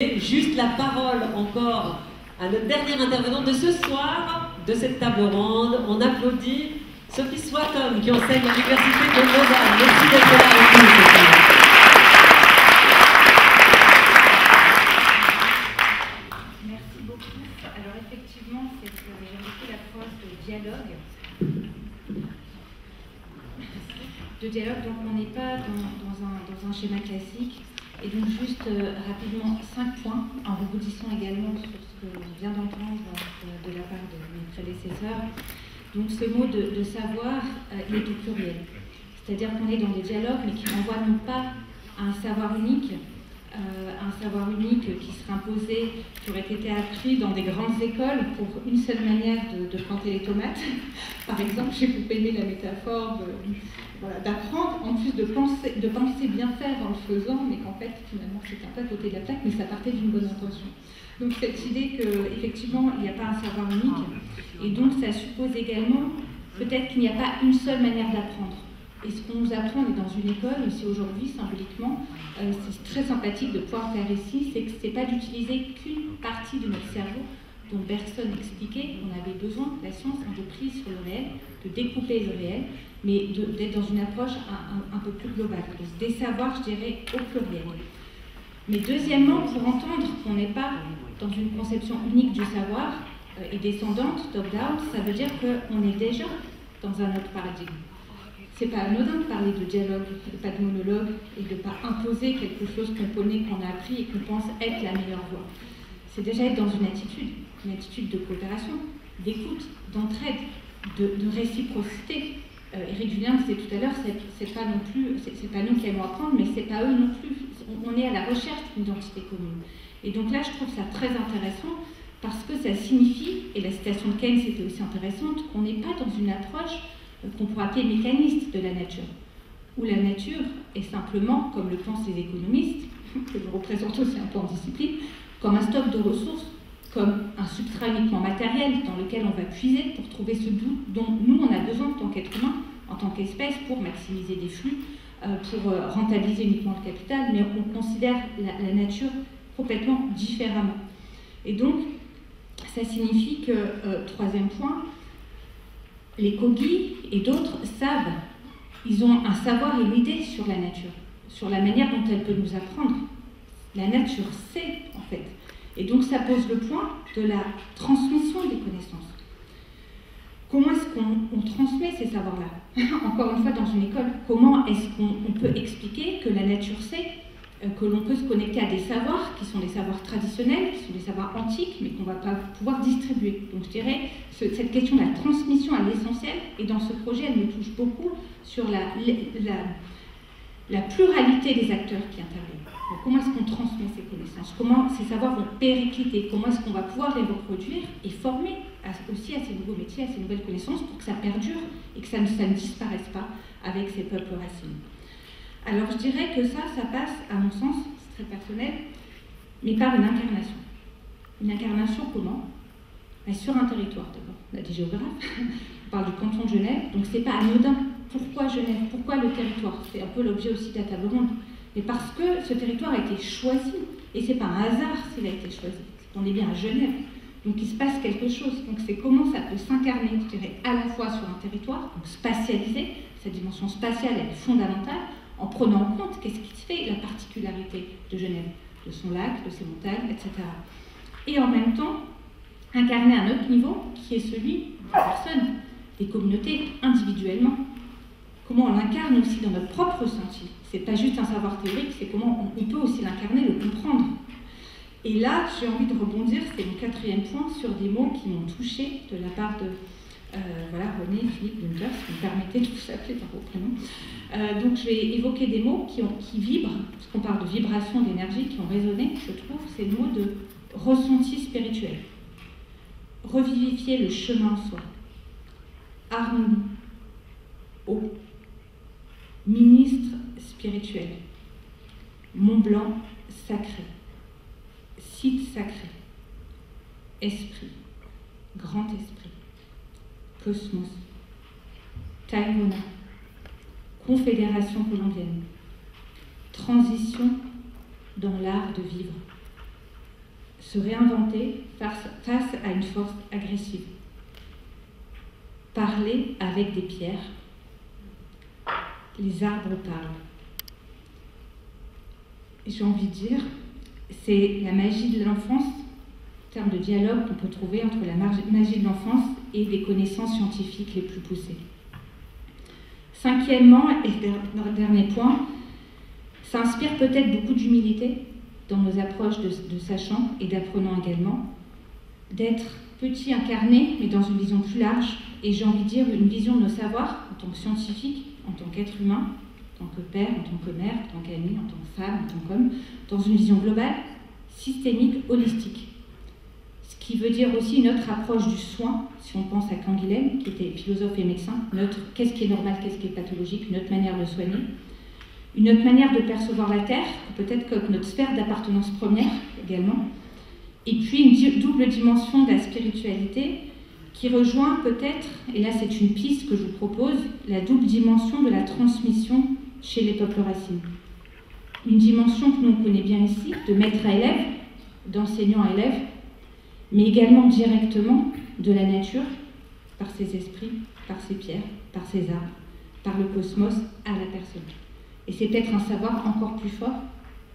Juste la parole encore à notre dernière intervenante de ce soir, de cette table ronde. On applaudit Sophie Swatton qui enseigne à l'Université de Lausanne. Merci d'être là avec nous, Sophie. Merci beaucoup. Alors effectivement, j'ai évoqué la phrase de dialogue. Donc on n'est pas dans un schéma classique. Et donc juste rapidement 5 points, en rebondissant également sur ce que je viens d'entendre de la part de mes prédécesseurs. Donc ce mot de savoir, il est au pluriel. C'est-à-dire qu'on est dans des dialogues, mais qui renvoient non pas à un savoir unique qui serait imposé, qui aurait été appris dans des grandes écoles pour une seule manière de planter les tomates. Par exemple, j'ai beaucoup aimé la métaphore d'apprendre, en plus de penser bien faire en le faisant, mais qu'en fait, finalement, c'était un peu à côté de la plaque, mais ça partait d'une bonne intention. Donc cette idée qu'effectivement, il n'y a pas un savoir unique, et donc ça suppose également peut-être qu'il n'y a pas une seule manière d'apprendre. Et ce qu'on nous apprend, on est dans une école, aussi aujourd'hui, symboliquement, c'est très sympathique de pouvoir faire ici, c'est que ce n'est pas d'utiliser qu'une partie de notre cerveau dont Bergson expliquait qu'on avait besoin, la science, de prise sur le réel, de découper le réel, mais d'être dans une approche un peu plus globale, des savoirs, je dirais, au pluriel. Mais deuxièmement, pour entendre qu'on n'est pas dans une conception unique du savoir et descendante, top-down, ça veut dire qu'on est déjà dans un autre paradigme. C'est pas anodin de parler de dialogue, et pas de monologue, et de ne pas imposer quelque chose qu'on connaît, qu'on a appris et qu'on pense être la meilleure voie. C'est déjà être dans une attitude de coopération, d'écoute, d'entraide, de réciprocité. Éric Julien disait tout à l'heure, c'est pas nous qui allons apprendre, mais c'est pas eux non plus. On est à la recherche d'une identité commune. Et donc là, je trouve ça très intéressant parce que ça signifie, et la citation de Keynes était aussi intéressante, qu'on n'est pas dans une approche qu'on pourrait appeler mécaniste de la nature, où la nature est simplement, comme le pensent les économistes, que je représente aussi un peu en discipline, comme un stock de ressources, comme un substrat uniquement matériel dans lequel on va puiser pour trouver ce dont nous on a besoin en tant qu'être humain, en tant qu'espèce, pour maximiser des flux, pour rentabiliser uniquement le capital, mais on considère la nature complètement différemment. Et donc, ça signifie que, troisième point, les Kogi et d'autres savent, ils ont un savoir et une idée sur la nature, sur la manière dont elle peut nous apprendre. La nature sait, en fait. Et donc ça pose le point de la transmission des connaissances. Comment est-ce qu'on transmet ces savoirs-là? Encore une fois, dans une école, comment est-ce qu'on peut expliquer que la nature sait, que l'on peut se connecter à des savoirs qui sont des savoirs traditionnels, qui sont des savoirs antiques, mais qu'on ne va pas pouvoir distribuer. Donc je dirais, cette question de la transmission à l'essentiel, et dans ce projet, elle me touche beaucoup sur la pluralité des acteurs qui interviennent. Donc, comment est-ce qu'on transmet ces connaissances? Comment ces savoirs vont péricliter? Comment est-ce qu'on va pouvoir les reproduire et former aussi à ces nouveaux métiers, à ces nouvelles connaissances pour que ça perdure et que ça ne disparaisse pas avec ces peuples racines? Alors je dirais que ça passe, à mon sens, c'est très personnel, mais par une incarnation. Une incarnation comment? Sur un territoire d'abord. On a des géographes, on parle du canton de Genève, donc c'est pas anodin. Pourquoi Genève? Pourquoi le territoire? C'est un peu l'objet aussi de la table ronde. Mais parce que ce territoire a été choisi, et c'est pas un hasard s'il a été choisi. On est bien à Genève, donc il se passe quelque chose. Donc c'est comment ça peut s'incarner, je dirais, à la fois sur un territoire, donc spatialisé, cette dimension spatiale elle est fondamentale, en prenant en compte qu'est-ce qui fait la particularité de Genève, de son lac, de ses montagnes, etc. Et en même temps, incarner un autre niveau qui est celui des personnes, des communautés, individuellement. Comment on l'incarne aussi dans notre propre ressenti. C'est pas juste un savoir théorique, c'est comment on peut aussi l'incarner, le comprendre. Et là, j'ai envie de rebondir, c'est mon quatrième point, sur des mots qui m'ont touchée de la part de René et Philippe Bunkers, si vous me permettez de vous appeler par vos prénoms. Donc je vais évoquer des mots qui vibrent, parce qu'on parle de vibration, d'énergie, qui ont résonné, je trouve, c'est le mot de ressenti spirituel. Revivifier le chemin en soi. Harmonie. Eau. Ministre spirituel. Mont Blanc sacré. Site sacré. Esprit. Grand esprit. Cosmos. Taïwana. Confédération colombienne. Transition dans l'art de vivre. se réinventer face à une force agressive. Parler avec des pierres. Les arbres parlent. J'ai envie de dire, c'est la magie de l'enfance, en termes de dialogue qu'on peut trouver entre la magie de l'enfance et des connaissances scientifiques les plus poussées. Cinquièmement, et dernier point, ça inspire peut-être beaucoup d'humilité dans nos approches de sachant et d'apprenant également, d'être petit incarné, mais dans une vision plus large, et j'ai envie de dire une vision de nos savoirs en tant que scientifique, en tant qu'être humain, en tant que père, en tant que mère, en tant qu'ami, en tant que femme, en tant qu'homme, dans une vision globale, systémique, holistique. Ce qui veut dire aussi une autre approche du soin, si on pense à Canguilhem, qui était philosophe et médecin, qu'est-ce qui est normal, qu'est-ce qui est pathologique, une autre manière de soigner, une autre manière de percevoir la Terre, peut-être comme notre sphère d'appartenance première également, et puis une double dimension de la spiritualité qui rejoint peut-être, et là c'est une piste que je vous propose, la double dimension de la transmission chez les peuples racines. Une dimension que l'on connaît bien ici, de maître à élève, d'enseignant à élève, mais également directement de la nature, par ses esprits, par ses pierres, par ses arbres, par le cosmos à la personne. Et c'est peut-être un savoir encore plus fort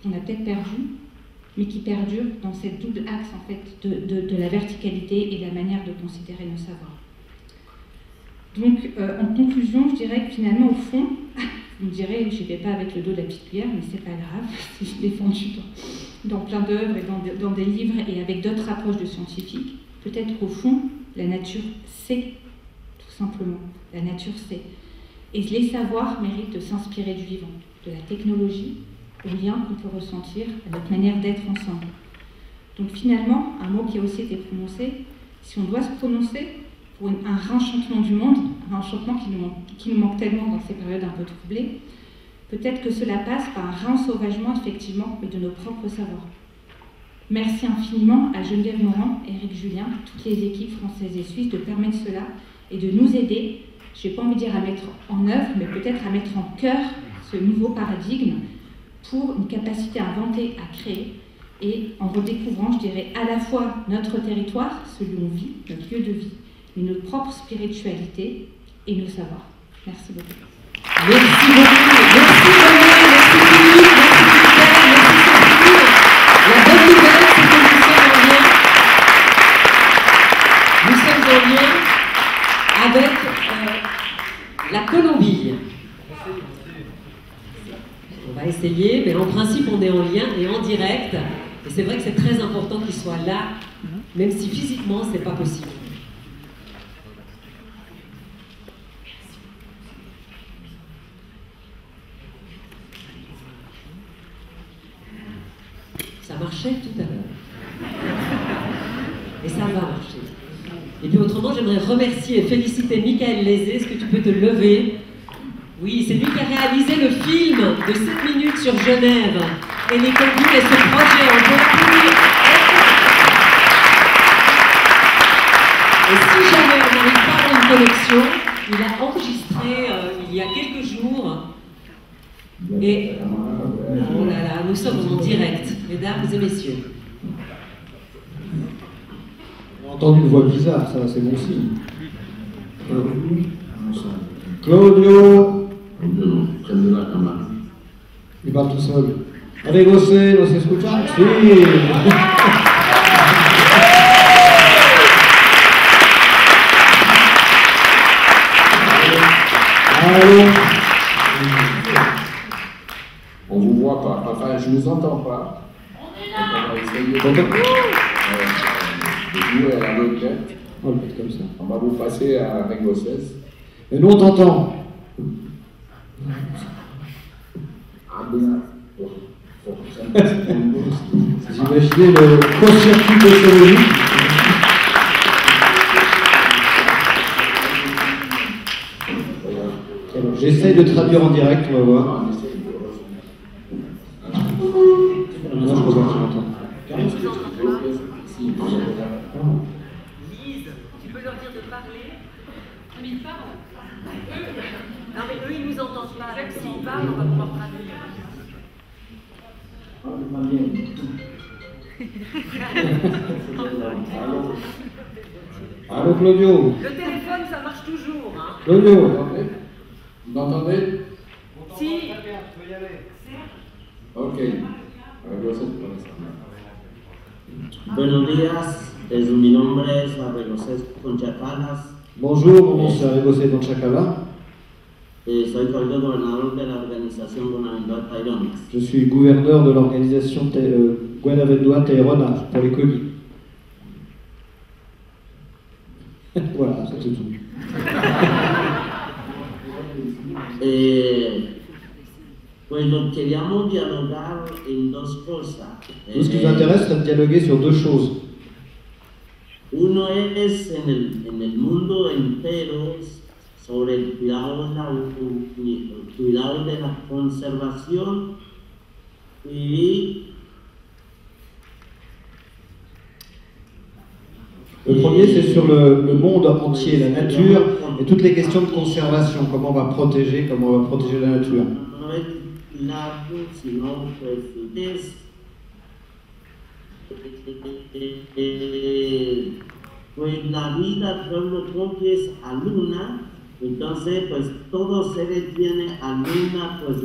qu'on a peut-être perdu, mais qui perdure dans cette double axe en fait, de la verticalité et de la manière de considérer nos savoirs. Donc, en conclusion, je dirais que finalement, au fond, vous me direz, je n'y vais pas avec le dos de la petite cuillère, mais c'est pas grave, si je défendu dans plein d'œuvres et dans des livres et avec d'autres approches de scientifiques, peut-être qu'au fond, la nature sait, tout simplement. La nature sait. Et les savoirs méritent de s'inspirer du vivant, de la technologie, au lien qu'on peut ressentir à notre manière d'être ensemble. Donc finalement, un mot qui a aussi été prononcé, si on doit se prononcer pour un réenchantement du monde, un réenchantement qui nous manque tellement dans ces périodes un peu troublées, peut-être que cela passe par un réensauvagement, effectivement, mais de nos propres savoirs. Merci infiniment à Geneviève Morand, Éric Julien, toutes les équipes françaises et suisses de permettre cela et de nous aider, je n'ai pas envie de dire à mettre en œuvre, mais peut-être à mettre en cœur ce nouveau paradigme pour une capacité à inventer, à créer, et en redécouvrant, je dirais, à la fois notre territoire, celui où on vit, notre lieu de vie, mais notre propre spiritualité et nos savoirs. Merci beaucoup. Merci beaucoup. Merci Daniel, merci Philippe, merci Christelle, merci Sophie. La bonne nouvelle, c'est que nous sommes en lien avec la Colombie. On va essayer, mais en principe, on est en lien et en direct. Et c'est vrai que c'est très important qu'il soit là, même si physiquement, ce n'est pas possible. Ça marchait tout à l'heure. Et ça va marcher. Et puis autrement, j'aimerais remercier et féliciter Michael Lézé. Est-ce que tu peux te lever? Oui, c'est lui qui a réalisé le film de 7 minutes sur Genève et les conduits et ce projet. On peut l'applaudir. Et si jamais on n'arrive pas à une connexion, il a enregistré il y a quelques jours. Et oh là là, nous sommes en direct, mesdames et messieurs. On a entendu une voix bizarre, ça c'est bon signe. Claudio. Il parle tout seul. Allez, gossé, nos escuchan? Sí. Allô. On vous voit pas, enfin je vous entends pas. On est là. On va essayer de jouer à la requête. On le fait comme ça. On va vous passer à Ringo-16. Et nous on t'entend. Vous imaginez le court-circuit technologique. J'essaye de traduire en direct, on va voir. Non, je crois pas que je l'entends. Lise, tu peux leur dire de parler. Mais ils parlent. Non mais eux, ils nous entendent pas. S'ils parlent, on va pouvoir traduire. Allô Claudio. Le téléphone, ça marche toujours. Hein. Claudio. Vous m'entendez? Si. Ok. Buenos días, mi nombre es Arregosés Conchacalas. Bonjour, mon nom c'est Arregosés Conchacala. Soy co-gobernador de la organización Buenaventura Taironas. Je suis gouverneur de l'organisation Buenaventura Taironas pour les colis. Voilà, c'est tout. Pues lo queríamos dialogar en dos cosas. Nous, ce qui nous intéresse, c'est de dialoguer sur deux choses. Uno es en el mundo entero sobre el cuidado de la conservación y Le premier, c'est sur le monde entier, la nature et toutes les questions de conservation, comment on va protéger la nature. no es largo, sino pues la vida solo coges a luna, entonces pues todos seres vienen a luna, pues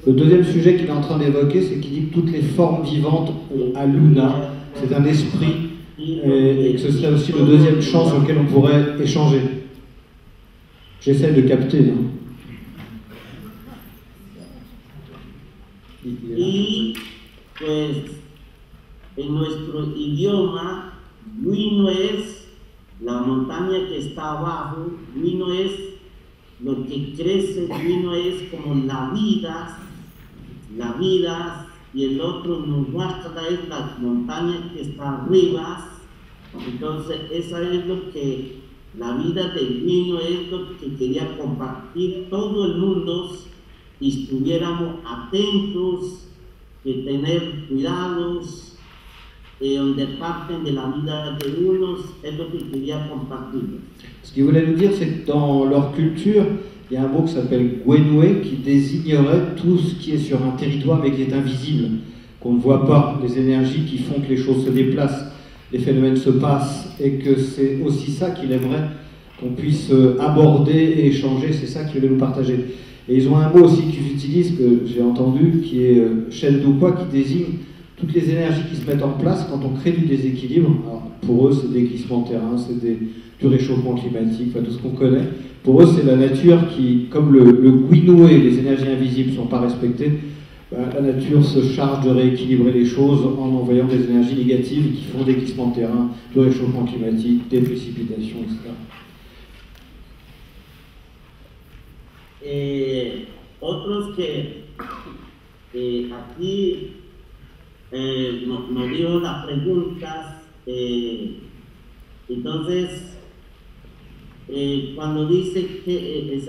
Le deuxième sujet qu'il est en train d'évoquer, c'est qu'il dit que toutes les formes vivantes ont à Luna, c'est un esprit, et que ce serait aussi le deuxième champ sur lequel on pourrait échanger. J'essaie de capter. Hein. Y pues en nuestro idioma, Luino es la montaña que está abajo, Luino es lo que crece, Luino es como la vida, y el otro nos muestra es la montaña que está arriba. Entonces esa es lo que la vida del Luino es lo que quería compartir todo el mundo y estuviéramos atentos, de tener cuidados, donde parten de la vida de unos, es lo que quería compartir. Ce qu'il voulait nous dire, c'est que dans leur culture, il y a un mot qui s'appelle Gwenwe qui désignerait tout ce qui est sur un territoire mais qui est invisible, qu'on ne voit pas, les énergies qui font que les choses se déplacent, les phénomènes se passent, et que c'est aussi ça qu'il aimerait qu'on puisse aborder et échanger, c'est ça qu'il voulait nous partager. Et ils ont un mot aussi qu'ils utilisent, que j'ai entendu, qui est Shendukwa, qui désigne toutes les énergies qui se mettent en place quand on crée du déséquilibre. Alors, pour eux, c'est des glissements de terrain, c'est du réchauffement climatique, enfin tout ce qu'on connaît. Pour eux, c'est la nature qui, comme le Gwinoué, les énergies invisibles ne sont pas respectées, la nature se charge de rééquilibrer les choses en envoyant des énergies négatives qui font des glissements de terrain, du réchauffement climatique, des précipitations, etc. Otros que aquí nos dio las preguntas, entonces cuando dice que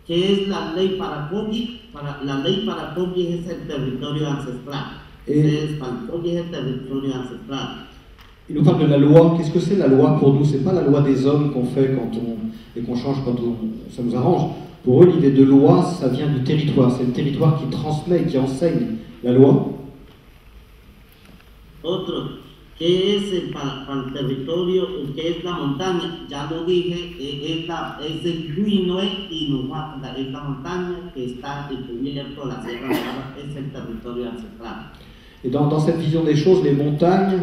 ¿qué es la ley para Kogi? La ley para Kogi es el territorio ancestral. Kogi es el territorio ancestral. Il nous parle de la loi. Qu'est-ce que c'est la loi pour nous? C'est pas la loi des hommes qu'on fait et qu'on change quand ça nous arrange. Pour eux, l'idée de loi, ça vient du territoire. C'est le territoire qui transmet et qui enseigne la loi. Otro, ¿qué es el territorio? ¿Qué es la montaña? Ya lo dije, es el Luinoe y Nuhuatla, es la montaña que está cubierto la Sierra Nevada, es el territorio ancestral. Et dans cette vision des choses, les montagnes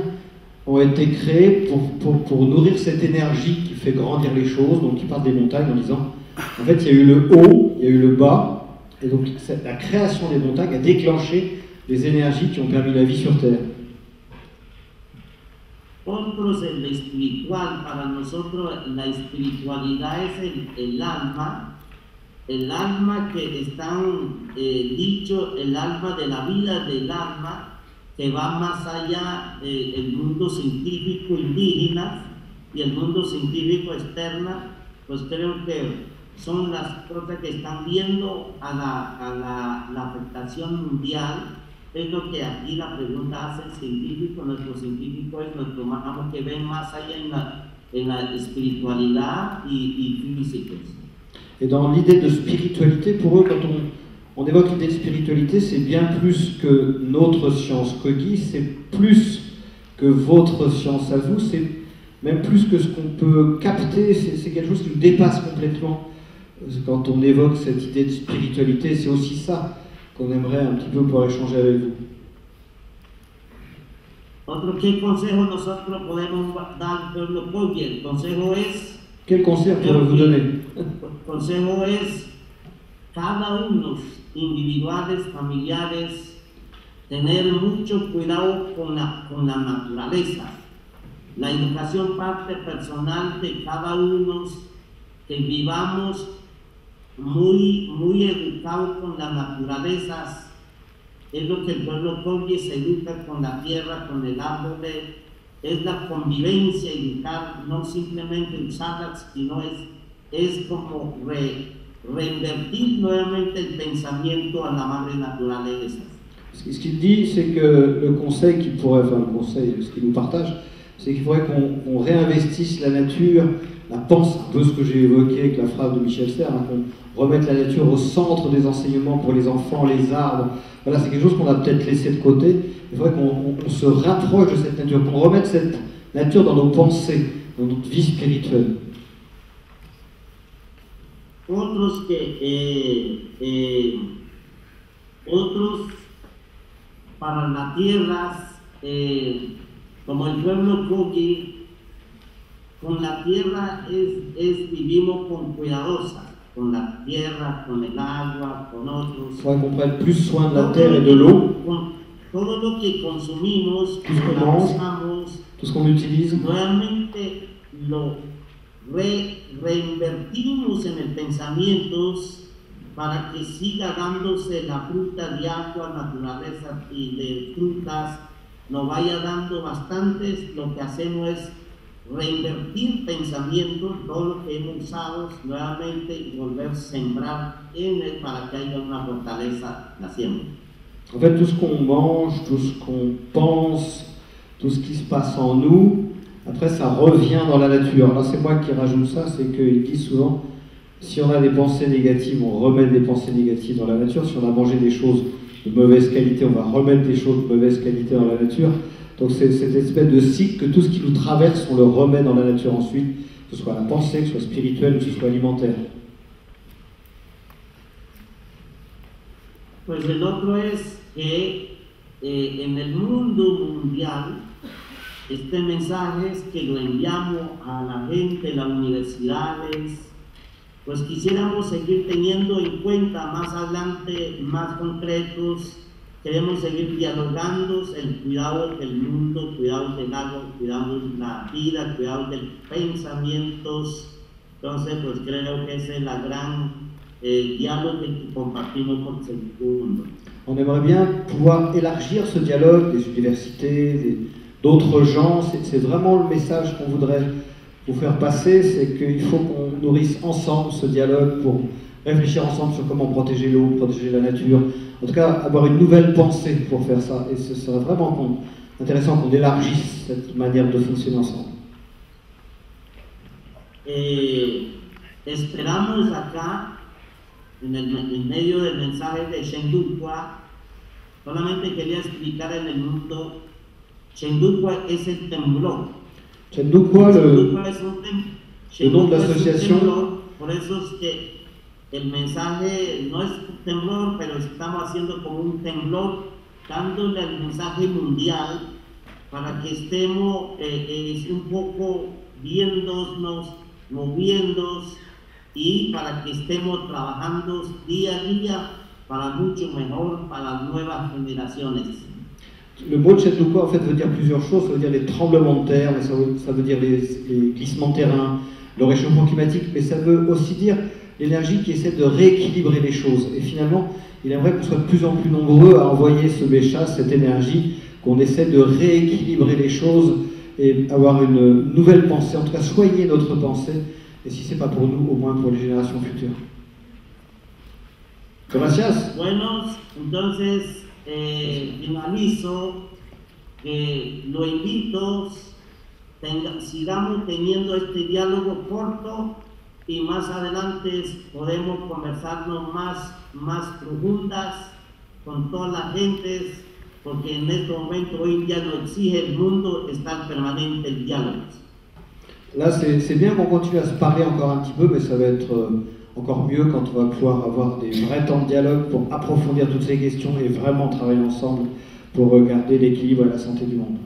ont été créées pour nourrir cette énergie qui fait grandir les choses. Donc ils parlent des montagnes en disant, en fait, il y a eu le haut, il y a eu le bas, et donc la création des montagnes a déclenché les énergies qui ont permis la vie sur Terre. Otros, en lo espiritual, para nosotros la espiritualidad es el alma que están dicho, el alma de la vida del alma, que va más allá del mundo científico indígena y el mundo científico externa, pues creo que son las cosas que están viendo a la afectación mundial. Es lo que aquí la pregunta hace el científico, nuestro científico es nuestro hermano que ven más allá en la espiritualidad y físicos. Et dans l'idée de spiritualité, pour eux, quand on évoque l'idée de spiritualité, c'est bien plus que notre science Kogi, c'est plus que votre science à vous, c'est même plus que ce qu'on peut capter, c'est quelque chose qui nous dépasse complètement. Quand on évoque cette idée de spiritualité, c'est aussi ça qu'on aimerait un petit peu pouvoir échanger avec vous. Otro, ¿qué consejo nosotros podemos dar al pueblo Kogi? El consejo es, Quel conseil pourrez-vous donner? el consejo es cada uno, individuales, familiares, tener mucho cuidado con la naturaleza. La educación parte personal de cada uno, que vivamos muy educados con las naturalezas. Es lo que el pueblo Kogi se educa con la tierra, con el árbol, es la convivencia, educar, no simplemente usarlas, sino es como reinvertir nuevamente el pensamiento a la madre naturaleza. Ce qu'il dit, c'est que le conseil qu'il pourrait, enfin le conseil, ce qu'il nous partage, c'est qu'il faudrait qu'on réinvestisse la nature, la pensée, un peu ce que j'ai évoqué avec la phrase de Michel Serres, hein, qu'on remette la nature au centre des enseignements pour les enfants, les arbres. Voilà, c'est quelque chose qu'on a peut-être laissé de côté. Il faudrait qu'on se rapproche de cette nature, qu'on remette cette nature dans nos pensées, dans notre vie spirituelle. Otros para las tierras, como el pueblo Kogi, con la tierra vivimos con cuidadosa, con la tierra, con el agua, con otros. Il faudrait qu'on prenne plus soin de la terre et de l'eau. Todo lo que consumimos, Tout ce qu'on lo mange, usamos, tout ce qu'on utilise, nuevamente lo reinvertimos en el pensamiento para que siga dándose la fruta de agua, naturaleza y de frutas, nos vaya dando bastantes. Lo que hacemos es reinvertir pensamientos, todo lo que hemos usado nuevamente y volver a sembrar en él para que haya una fortaleza naciendo. En fait, tout ce qu'on mange, tout ce qu'on pense, tout ce qui se passe en nous, après ça revient dans la nature. Là, c'est moi qui rajoute ça, c'est qu'il dit souvent, si on a des pensées négatives, on remet des pensées négatives dans la nature. Si on a mangé des choses de mauvaise qualité, on va remettre des choses de mauvaise qualité dans la nature. Donc c'est cette espèce de cycle que tout ce qui nous traverse, on le remet dans la nature ensuite, que ce soit la pensée, que ce soit spirituel ou que ce soit alimentaire. Pues el otro es que en el mundo mundial, este mensaje es que lo enviamos a la gente, las universidades, pues quisiéramos seguir teniendo en cuenta más adelante, más concretos. Queremos seguir dialogando el cuidado del mundo, cuidado del agua, cuidado de la vida, cuidado de los pensamientos. Entonces, pues creo que ese es la gran dialogue que compartimos por segundo. On aimerait bien pouvoir élargir ce dialogue des universités, d'autres gens. C'est vraiment le message qu'on voudrait vous faire passer, c'est qu'il faut qu'on nourrisse ensemble ce dialogue pour réfléchir ensemble sur comment protéger l'eau, protéger la nature. En tout cas, avoir une nouvelle pensée pour faire ça. Et ce serait vraiment intéressant qu'on élargisse cette manière de fonctionner ensemble. Esperamos acá, en medio del mensaje de Shendukwa, solamente quería explicar en el mundo, Shendukwa es el temblor. Shendukwa, le nom de l'association. Por eso es que el mensaje no es temblor, pero estamos haciendo como un temblor, dándole el mensaje mundial para que estemos un poco viéndonos, moviéndonos y para que estemos trabajando día a día para mucho mejor para las nuevas generaciones. Le mot de Shendukwa en fait veut dire plusieurs choses, ça veut dire les tremblements de terre, ça veut dire les glissements de terrain, le réchauffement climatique, mais ça veut aussi dire l'énergie qui essaie de rééquilibrer les choses. Et finalement, il aimerait qu'on soit de plus en plus nombreux à envoyer ce message, cette énergie, qu'on essaie de rééquilibrer les choses et avoir une nouvelle pensée, en tout cas soigner notre pensée, et si ce n'est pas pour nous, au moins pour les générations futures. Gracias. Bueno, entonces finalizo, lo invito, sigamos teniendo este diálogo corto y más adelante podemos conversarnos más más profundas con todas las gentes, porque en este momento hoy en día lo exige el mundo estar permanente en diálogos. Là, c'est bien qu'on continue à se parler encore un petit peu, mais ça va être encore mieux quand on va pouvoir avoir des vrais temps de dialogue pour approfondir toutes ces questions et vraiment travailler ensemble pour garder l'équilibre et la santé du monde.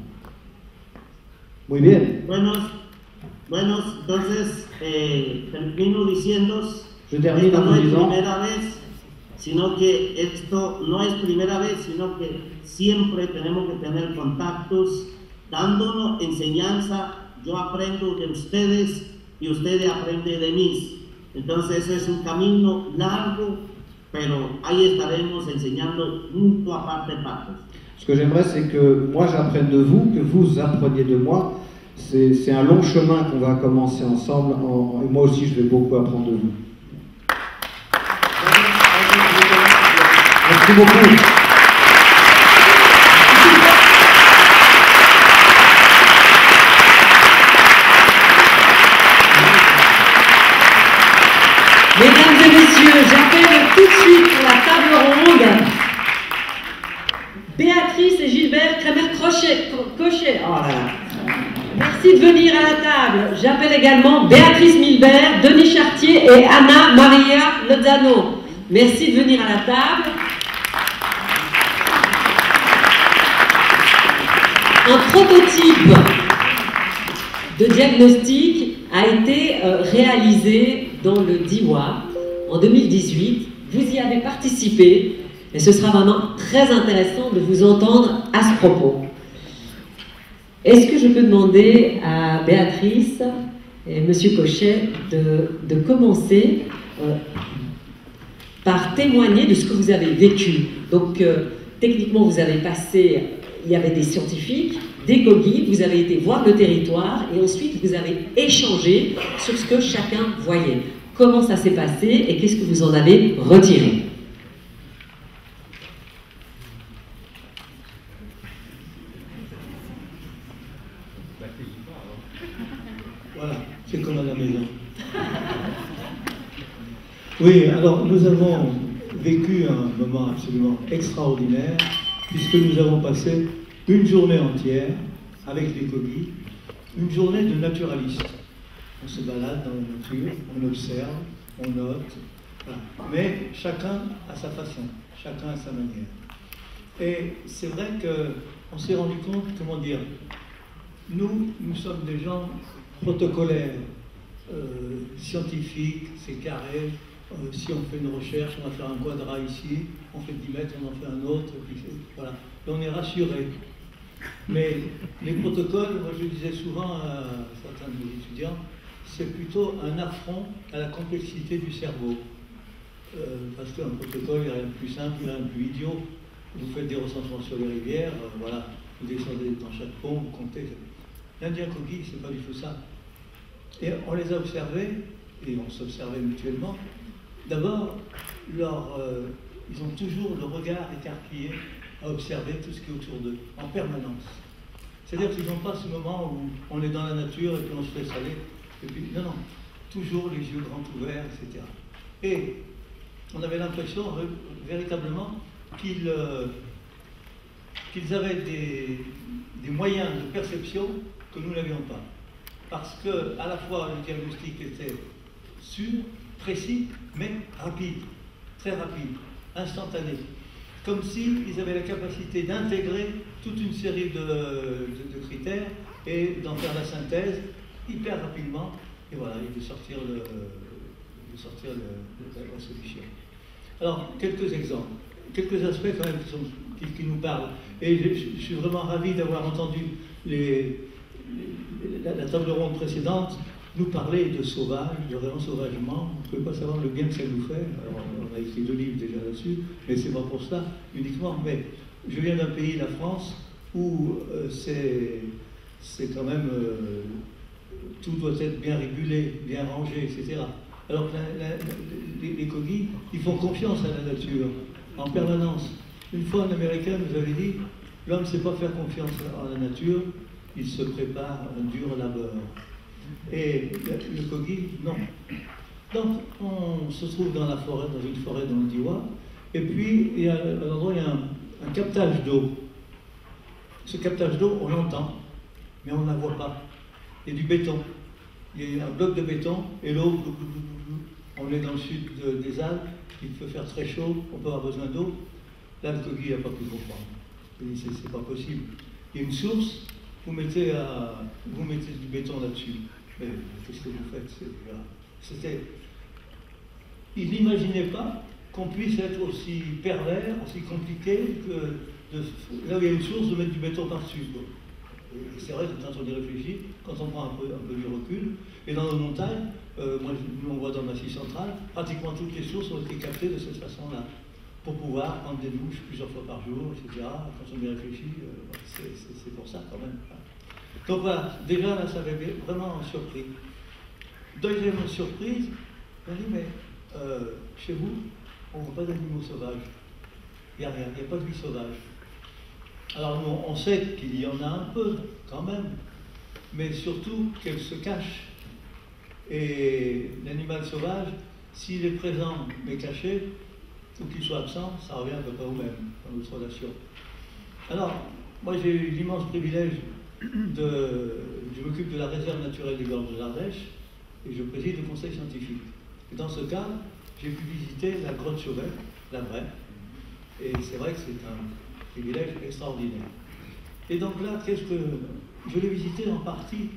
Muy bien. Buenos, entonces termino diciendo, Je termine esta en no vous es disant, primera vez, sino que esto no es primera vez, sino que siempre tenemos que tener contactos, dándonos enseñanza. Yo aprendo de ustedes y ustedes aprenden de mí. Entonces es un camino largo, pero ahí estaremos enseñando mucho aparte. ce que j'aimerais, c'est que moi j'apprenne de vous, que vous appreniez de moi. C'est un long chemin qu'on va commencer ensemble, et moi aussi je vais beaucoup apprendre de vous. Merci beaucoup. Mesdames et messieurs, j'appelle tout de suite pour la table ronde Béatrice et Gilbert Crémer-Cochet. Oh là là. Merci de venir à la table. J'appelle également Béatrice Milbert, Denis Chartier et Anna Maria Lozano. Merci de venir à la table. Un prototype de diagnostic a été réalisé dans le DIWA en 2018. Vous y avez participé et ce sera vraiment très intéressant de vous entendre à ce propos. Est-ce que je peux demander à Béatrice et Monsieur Cochet de commencer par témoigner de ce que vous avez vécu. Donc, techniquement, vous avez passé, il y avait des scientifiques, des co-guides, vous avez été voir le territoire et ensuite vous avez échangé sur ce que chacun voyait. Comment ça s'est passé et qu'est-ce que vous en avez retiré? Voilà, c'est comme à la maison. Oui, alors nous avons vécu un moment absolument extraordinaire puisque nous avons passé une journée entière avec les co-guides, une journée de naturalistes. On se balade dans la nature, on observe, on note, voilà. Mais chacun à sa façon, chacun à sa manière. Et c'est vrai qu'on s'est rendu compte, comment dire, nous sommes des gens protocolaires, scientifiques, c'est carré. Si on fait une recherche, on va faire un quadrat ici, on fait 10 mètres, on en fait un autre, puis voilà. Et on est rassuré. Mais les protocoles, moi je disais souvent à certains de mes étudiants, c'est plutôt un affront à la complexité du cerveau. Parce qu'un protocole, il n'y a rien de plus simple, il n'y a rien de plus idiot. Vous faites des recensements sur les rivières, voilà, vous descendez dans chaque pont, vous comptez. L'Indien coquille, c'est pas du tout ça. Et on les a observés, et on s'observait mutuellement. D'abord, ils ont toujours le regard écarquillé à observer tout ce qui est autour d'eux, en permanence. C'est-à-dire qu'ils n'ont pas ce moment où on est dans la nature et puis on se laisse aller. Et puis, non, non, toujours les yeux grands ouverts, etc. Et on avait l'impression véritablement qu'ils avaient des moyens de perception que nous n'avions pas. Parce que, à la fois, le diagnostic était sûr, précis, mais rapide, très rapide, instantané. Comme s'ils avaient la capacité d'intégrer toute une série de critères et d'en faire la synthèse hyper rapidement, et voilà, et de sortir la solution. Alors, quelques exemples, quelques aspects quand même qui nous parlent. Et je suis vraiment ravi d'avoir entendu la table ronde précédente nous parler de sauvage, de réensauvagement. On ne peut pas savoir le bien que ça nous fait. Alors, on a écrit 2 livres déjà là-dessus, mais c'est pas pour ça uniquement. Mais je viens d'un pays, la France, où c'est quand même tout doit être bien régulé, bien rangé, etc. Alors que les co-guides, ils font confiance à la nature en permanence. Une fois, un Américain nous avait dit, l'homme ne sait pas faire confiance à la nature, il se prépare un dur labeur. Et le co-guide, non. Donc, on se trouve dans la forêt, dans une forêt dans le Diois, et puis, il y a un endroit, il y a un captage d'eau. Ce captage d'eau, on l'entend, mais on ne la voit pas. Il y a du béton. Il y a un bloc de béton, et l'eau, on est dans le sud des Alpes, il peut faire très chaud, on peut avoir besoin d'eau. Là, le coquille n'a pas pu comprendre. Il dit, c'est pas possible. Il y a une source, vous mettez du béton là-dessus. Mais qu'est-ce que vous faites? Il n'imaginait pas qu'on puisse être aussi pervers, aussi compliqué que là où il y a une source, de mettre du béton par-dessus. C'est vrai que quand on y réfléchit, quand on prend un peu du recul, et dans nos montagnes, nous on voit dans le Massif central, pratiquement toutes les sources ont été captées de cette façon-là, pour pouvoir prendre des douches plusieurs fois par jour, etc. Quand on y réfléchit, c'est pour ça quand même. Donc voilà, déjà là, ça m'avait vraiment surpris. Deuxième surprise, on dit, mais chez vous, on ne voit pas d'animaux sauvages. Il n'y a rien, il n'y a pas de vie sauvage. Alors nous, on sait qu'il y en a un peu, quand même, mais surtout qu'elle se cache. Et l'animal sauvage, s'il est présent mais caché, ou qu'il soit absent, ça revient à peu près au même dans notre relation. Alors, moi j'ai eu l'immense privilège je m'occupe de la réserve naturelle des Gorges de l'Ardèche et je préside le conseil scientifique. Et dans ce cadre, j'ai pu visiter la grotte Chauvet, la vraie, et c'est vrai que c'est un privilège extraordinaire. Et donc là, je l'ai visité en partie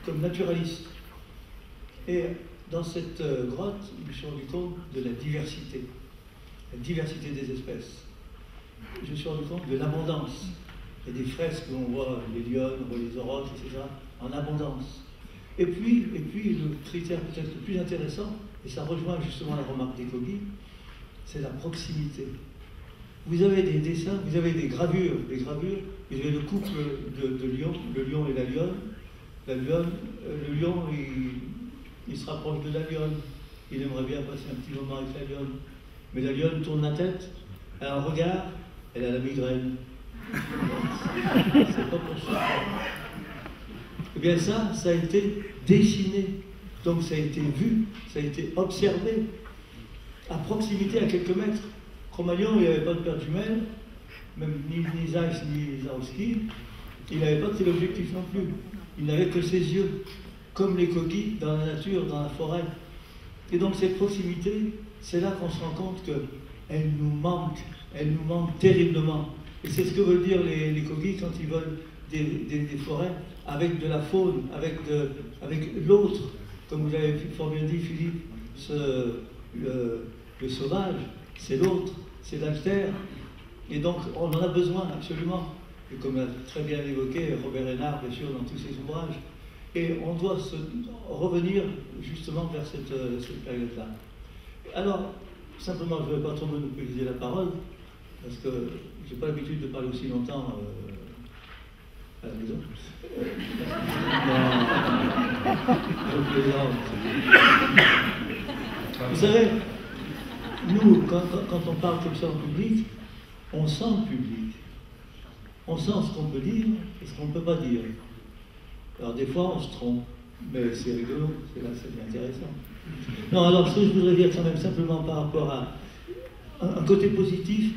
comme naturaliste. Et dans cette grotte, je me suis rendu compte de la diversité des espèces. Je me suis rendu compte de l'abondance. Il y a des fresques où on voit les lionnes, on voit les aurochs, etc., en abondance. Et puis le critère peut-être le plus intéressant, et ça rejoint justement la remarque des coquilles, c'est la proximité. Vous avez des dessins, vous avez des gravures, vous avez le couple de lions, le lion et la lionne. Le lion, il se rapproche de la lionne, il aimerait bien passer un petit moment avec la lionne. Mais la lionne tourne la tête, elle a un regard, elle a la migraine. C'est pas possible. Eh bien ça a été dessiné, donc ça a été vu, ça a été observé, à proximité, à quelques mètres. Cro-Magnon, il n'y avait pas de paire jumelle, même ni Zeiss ni Zarowski, il n'avait pas de téléobjectif non plus. Il n'avait que ses yeux, comme les coquilles dans la nature, dans la forêt. Et donc cette proximité, c'est là qu'on se rend compte qu'elle nous manque terriblement. Et c'est ce que veulent dire les coquilles quand ils veulent des forêts avec de la faune, avec l'autre, comme vous l'avez fort bien dit Philippe, le sauvage, c'est l'autre, c'est l'altère. Et donc on en a besoin absolument. Et comme l'a très bien évoqué Robert Hénard, bien sûr, dans tous ses ouvrages. Et on doit revenir justement vers cette période-là. Alors, simplement, je ne vais pas trop monopoliser la parole, parce que je n'ai pas l'habitude de parler aussi longtemps à la maison. Vous savez, nous, quand on parle comme ça en public, on sent le public. On sent ce qu'on peut dire et ce qu'on ne peut pas dire. Alors des fois, on se trompe, mais c'est rigolo, c'est intéressant. Non, alors ce que je voudrais dire quand même simplement par rapport à un côté positif,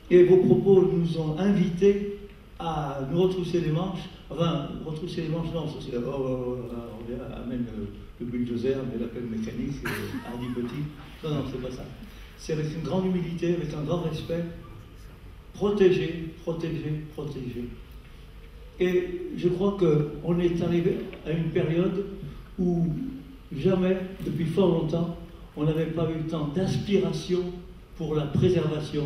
et vos propos nous ont invités à nous retrousser les manches, enfin, retrousser les manches, non, ça c'est d'abord, on amène le bulldozer, mais l'appel mécanique, hardi petit. Non, c'est pas ça. C'est avec une grande humilité, avec un grand respect, protéger. Et je crois qu'on est arrivé à une période où jamais, depuis fort longtemps, on n'avait pas eu tant d'aspiration pour la préservation.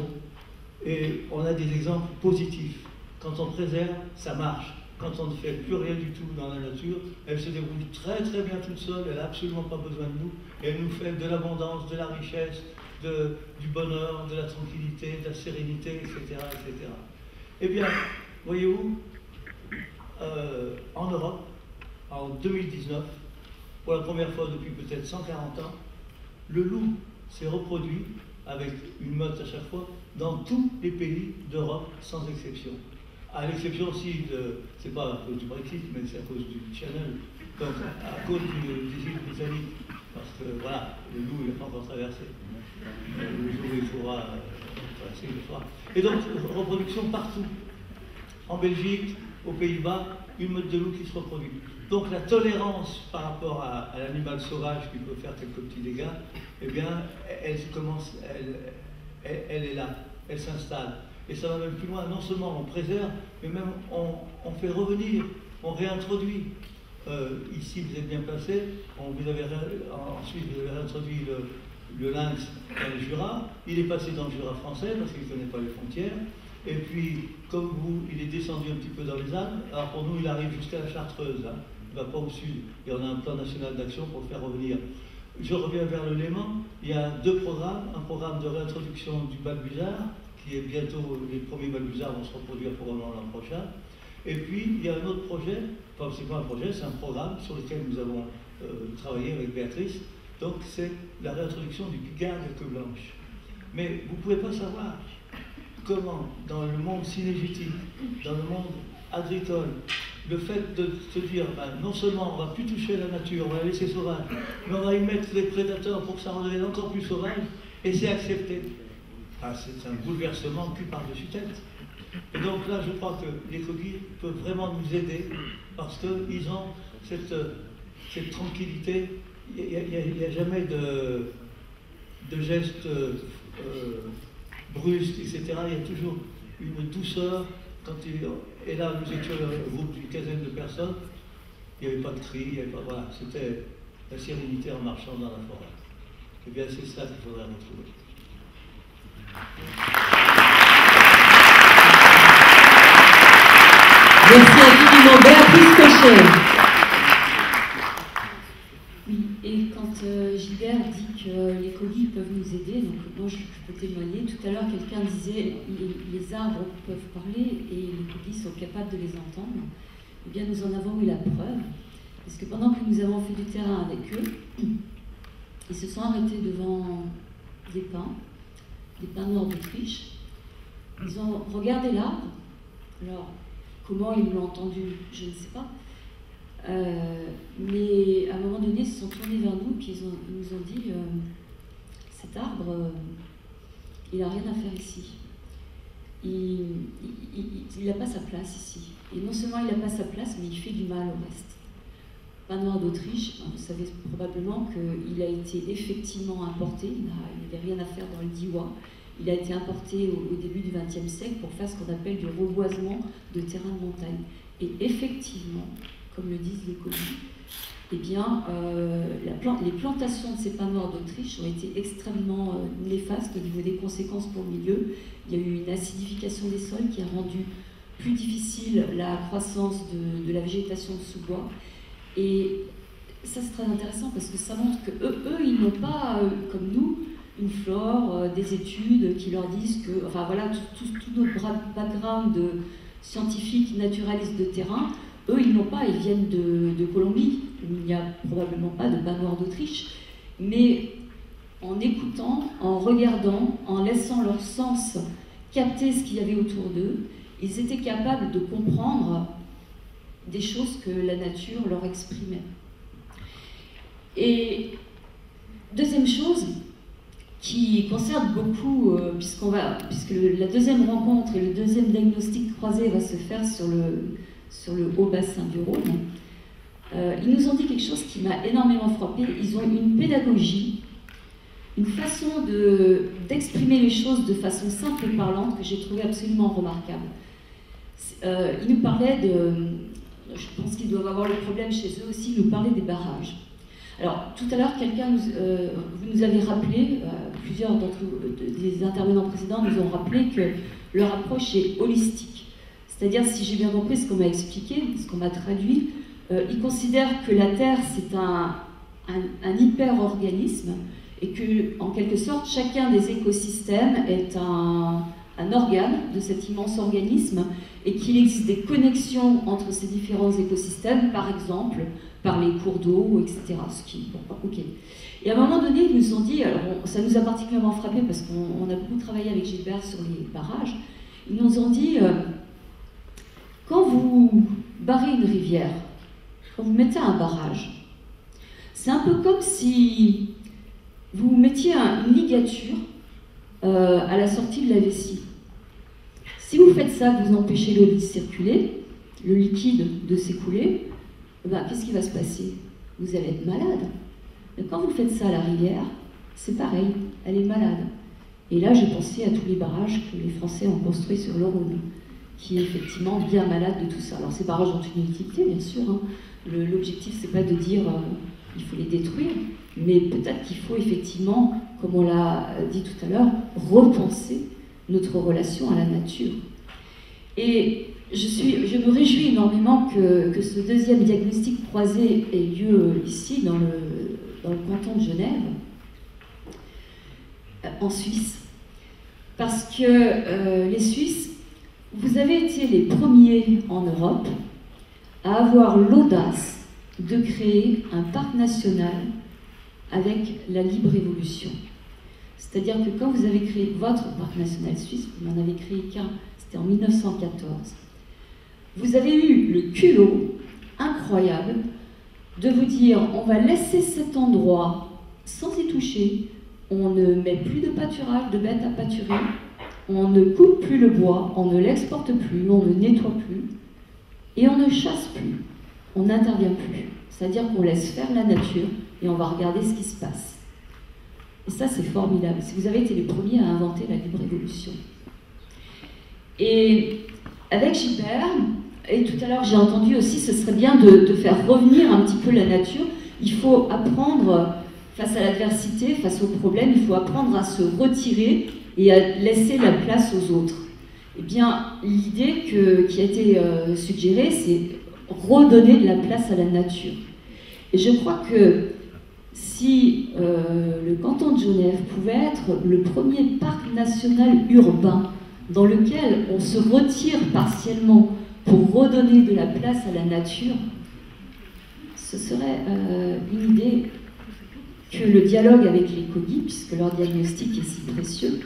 Et on a des exemples positifs. Quand on préserve, ça marche. Quand on ne fait plus rien du tout dans la nature, elle se déroule très très bien toute seule, elle n'a absolument pas besoin de nous. Et elle nous fait de l'abondance, de la richesse, du bonheur, de la tranquillité, de la sérénité, etc. etc. Eh bien, voyez-vous, en Europe, en 2019, pour la première fois depuis peut-être 140 ans, le loup s'est reproduit avec une meute à chaque fois dans tous les pays d'Europe, sans exception. À l'exception aussi c'est pas à cause du Brexit, mais c'est à cause du Channel, donc à cause des îles britanniques. parce que voilà, le loup il n'est pas encore traversé. Le jour où il faudra traverser, il le fera. Et donc, reproduction partout. En Belgique, aux Pays-Bas, une meute de loup qui se reproduit. Donc la tolérance par rapport à l'animal sauvage qui peut faire quelques petits dégâts, eh bien, elle est là, elle s'installe. Et ça va même plus loin, non seulement on préserve, mais même on fait revenir, on réintroduit. Ici, vous êtes bien placé, ensuite vous avez réintroduit le lynx dans le Jura, il est passé dans le Jura français parce qu'il ne connaît pas les frontières, et puis, comme vous, il est descendu un petit peu dans les Alpes, alors pour nous, il arrive jusqu'à la Chartreuse, hein. Il ne va pas au sud, et on a un plan national d'action pour le faire revenir. Je reviens vers le Léman, il y a 2 programmes, un programme de réintroduction du balbuzard, qui est bientôt, les premiers balbuzards vont se reproduire probablement l'an prochain, et puis il y a un autre projet, enfin c'est pas un projet, c'est un programme sur lequel nous avons travaillé avec Béatrice, donc c'est la réintroduction du picard de queue blanche. Mais vous ne pouvez pas savoir comment, dans le monde cynégétique, dans le monde agricole, le fait de se dire, non seulement on ne va plus toucher la nature, on va la laisser sauvage, mais on va y mettre des prédateurs pour que ça en devienne encore plus sauvage, et c'est accepté. C'est un bouleversement cul par-dessus tête. Et donc là, je crois que les coquilles peuvent vraiment nous aider, parce qu'ils ont cette tranquillité, il n'y a jamais de gestes brusques, etc. Il y a toujours une douceur. Et là, nous étions un groupe d'une quinzaine de personnes, il n'y avait pas de cris, voilà, c'était la sérénité en marchant dans la forêt. Eh bien, c'est ça qu'il faudrait retrouver. Merci infiniment, Béatrice Cochet. Oui, et quand Gilbert dit que les coquilles peuvent nous aider, donc moi je peux témoigner. Tout à l'heure, quelqu'un disait les arbres peuvent parler et les coquilles sont capables de les entendre. Eh bien, nous en avons eu la preuve, parce que pendant que nous avons fait du terrain avec eux, ils se sont arrêtés devant des pins noirs d'Autriche. Ils ont regardé l'arbre. Alors, comment ils l'ont entendu, je ne sais pas. Mais à un moment donné, ils se sont tournés vers nous et ils nous ont dit cet arbre, il n'a rien à faire ici. Il n'a pas sa place ici. Et non seulement il n'a pas sa place, mais il fait du mal au reste. Pin noir d'Autriche, vous savez probablement qu'il a été effectivement importé, il n'avait rien à faire dans le Diois. Il a été importé au début du XXe siècle pour faire ce qu'on appelle du reboisement de terrain de montagne. Et effectivement, comme le disent les coquilles, eh bien, les plantations de ces pins noirs d'Autriche ont été extrêmement néfastes au niveau des conséquences pour le milieu. Il y a eu une acidification des sols qui a rendu plus difficile la croissance de la végétation de sous-bois. Et ça, c'est très intéressant parce que ça montre que eux ils n'ont pas, comme nous, une flore, des études qui leur disent que, enfin voilà, tout notre background de scientifique, naturaliste de terrain, eux, ils n'ont pas, ils viennent de Colombie, où il n'y a probablement pas de pin noir d'Autriche, mais en écoutant, en regardant, en laissant leur sens capter ce qu'il y avait autour d'eux, ils étaient capables de comprendre des choses que la nature leur exprimait. Et deuxième chose qui concerne beaucoup, puisque la deuxième rencontre et le deuxième diagnostic croisé va se faire sur le haut bassin du Rhône, ils nous ont dit quelque chose qui m'a énormément frappée. Ils ont une pédagogie, une façon d'exprimer les choses de façon simple et parlante que j'ai trouvé absolument remarquable. Ils nous parlaient je pense qu'ils doivent avoir le problème chez eux aussi, ils nous parlaient des barrages. Alors, tout à l'heure, vous nous avez rappelé, plusieurs des intervenants précédents nous ont rappelé que leur approche est holistique. C'est-à-dire, si j'ai bien compris ce qu'on m'a expliqué, ce qu'on m'a traduit, ils considèrent que la Terre, c'est un hyper-organisme et que, en quelque sorte, chacun des écosystèmes est un organe de cet immense organisme et qu'il existe des connexions entre ces différents écosystèmes, par exemple, par les cours d'eau, etc. Et à un moment donné, ils nous ont dit, alors ça nous a particulièrement frappé parce qu'on a beaucoup travaillé avec Gilbert sur les barrages, ils nous ont dit, quand vous barrez une rivière, quand vous mettez un barrage, C'est un peu comme si vous mettiez une ligature à la sortie de la vessie. Si vous faites ça, vous empêchez l'eau de circuler, le liquide de s'écouler, ben, qu'est-ce qui va se passer? Vous allez être malade. Mais quand vous faites ça à la rivière, c'est pareil, elle est malade. Et là, j'ai pensé à tous les barrages que les Français ont construits sur le Rhône, qui est effectivement bien malade de tout ça. Alors ces barrages ont une utilité, bien sûr. Hein. L'objectif, c'est pas de dire il faut les détruire, mais peut-être qu'il faut effectivement, comme on l'a dit tout à l'heure, repenser notre relation à la nature. Et je me réjouis énormément que ce deuxième diagnostic croisé ait lieu ici, dans le canton de Genève, en Suisse, parce que les Suisses, vous avez été les premiers en Europe à avoir l'audace de créer un parc national avec la libre évolution. C'est-à-dire que quand vous avez créé votre parc national suisse, vous n'en avez créé qu'un, c'était en 1914, vous avez eu le culot incroyable de vous dire on va laisser cet endroit sans y toucher, on ne met plus de pâturage, de bêtes à pâturer, on ne coupe plus le bois, on ne l'exporte plus, on ne nettoie plus, et on ne chasse plus, on n'intervient plus. C'est-à-dire qu'on laisse faire la nature et on va regarder ce qui se passe. Et ça, c'est formidable. Si vous avez été les premiers à inventer la libre évolution. Et avec Gilbert, et tout à l'heure j'ai entendu aussi, ce serait bien de faire revenir un petit peu la nature. Il faut apprendre, face à l'adversité, face aux problèmes, il faut apprendre à se retirer et à laisser la place aux autres. Eh bien, l'idée qui a été suggérée, c'est redonner de la place à la nature. Et je crois que si le canton de Genève pouvait être le premier parc national urbain dans lequel on se retire partiellement pour redonner de la place à la nature, ce serait une idée que le dialogue avec les COGI, puisque leur diagnostic est si précieux,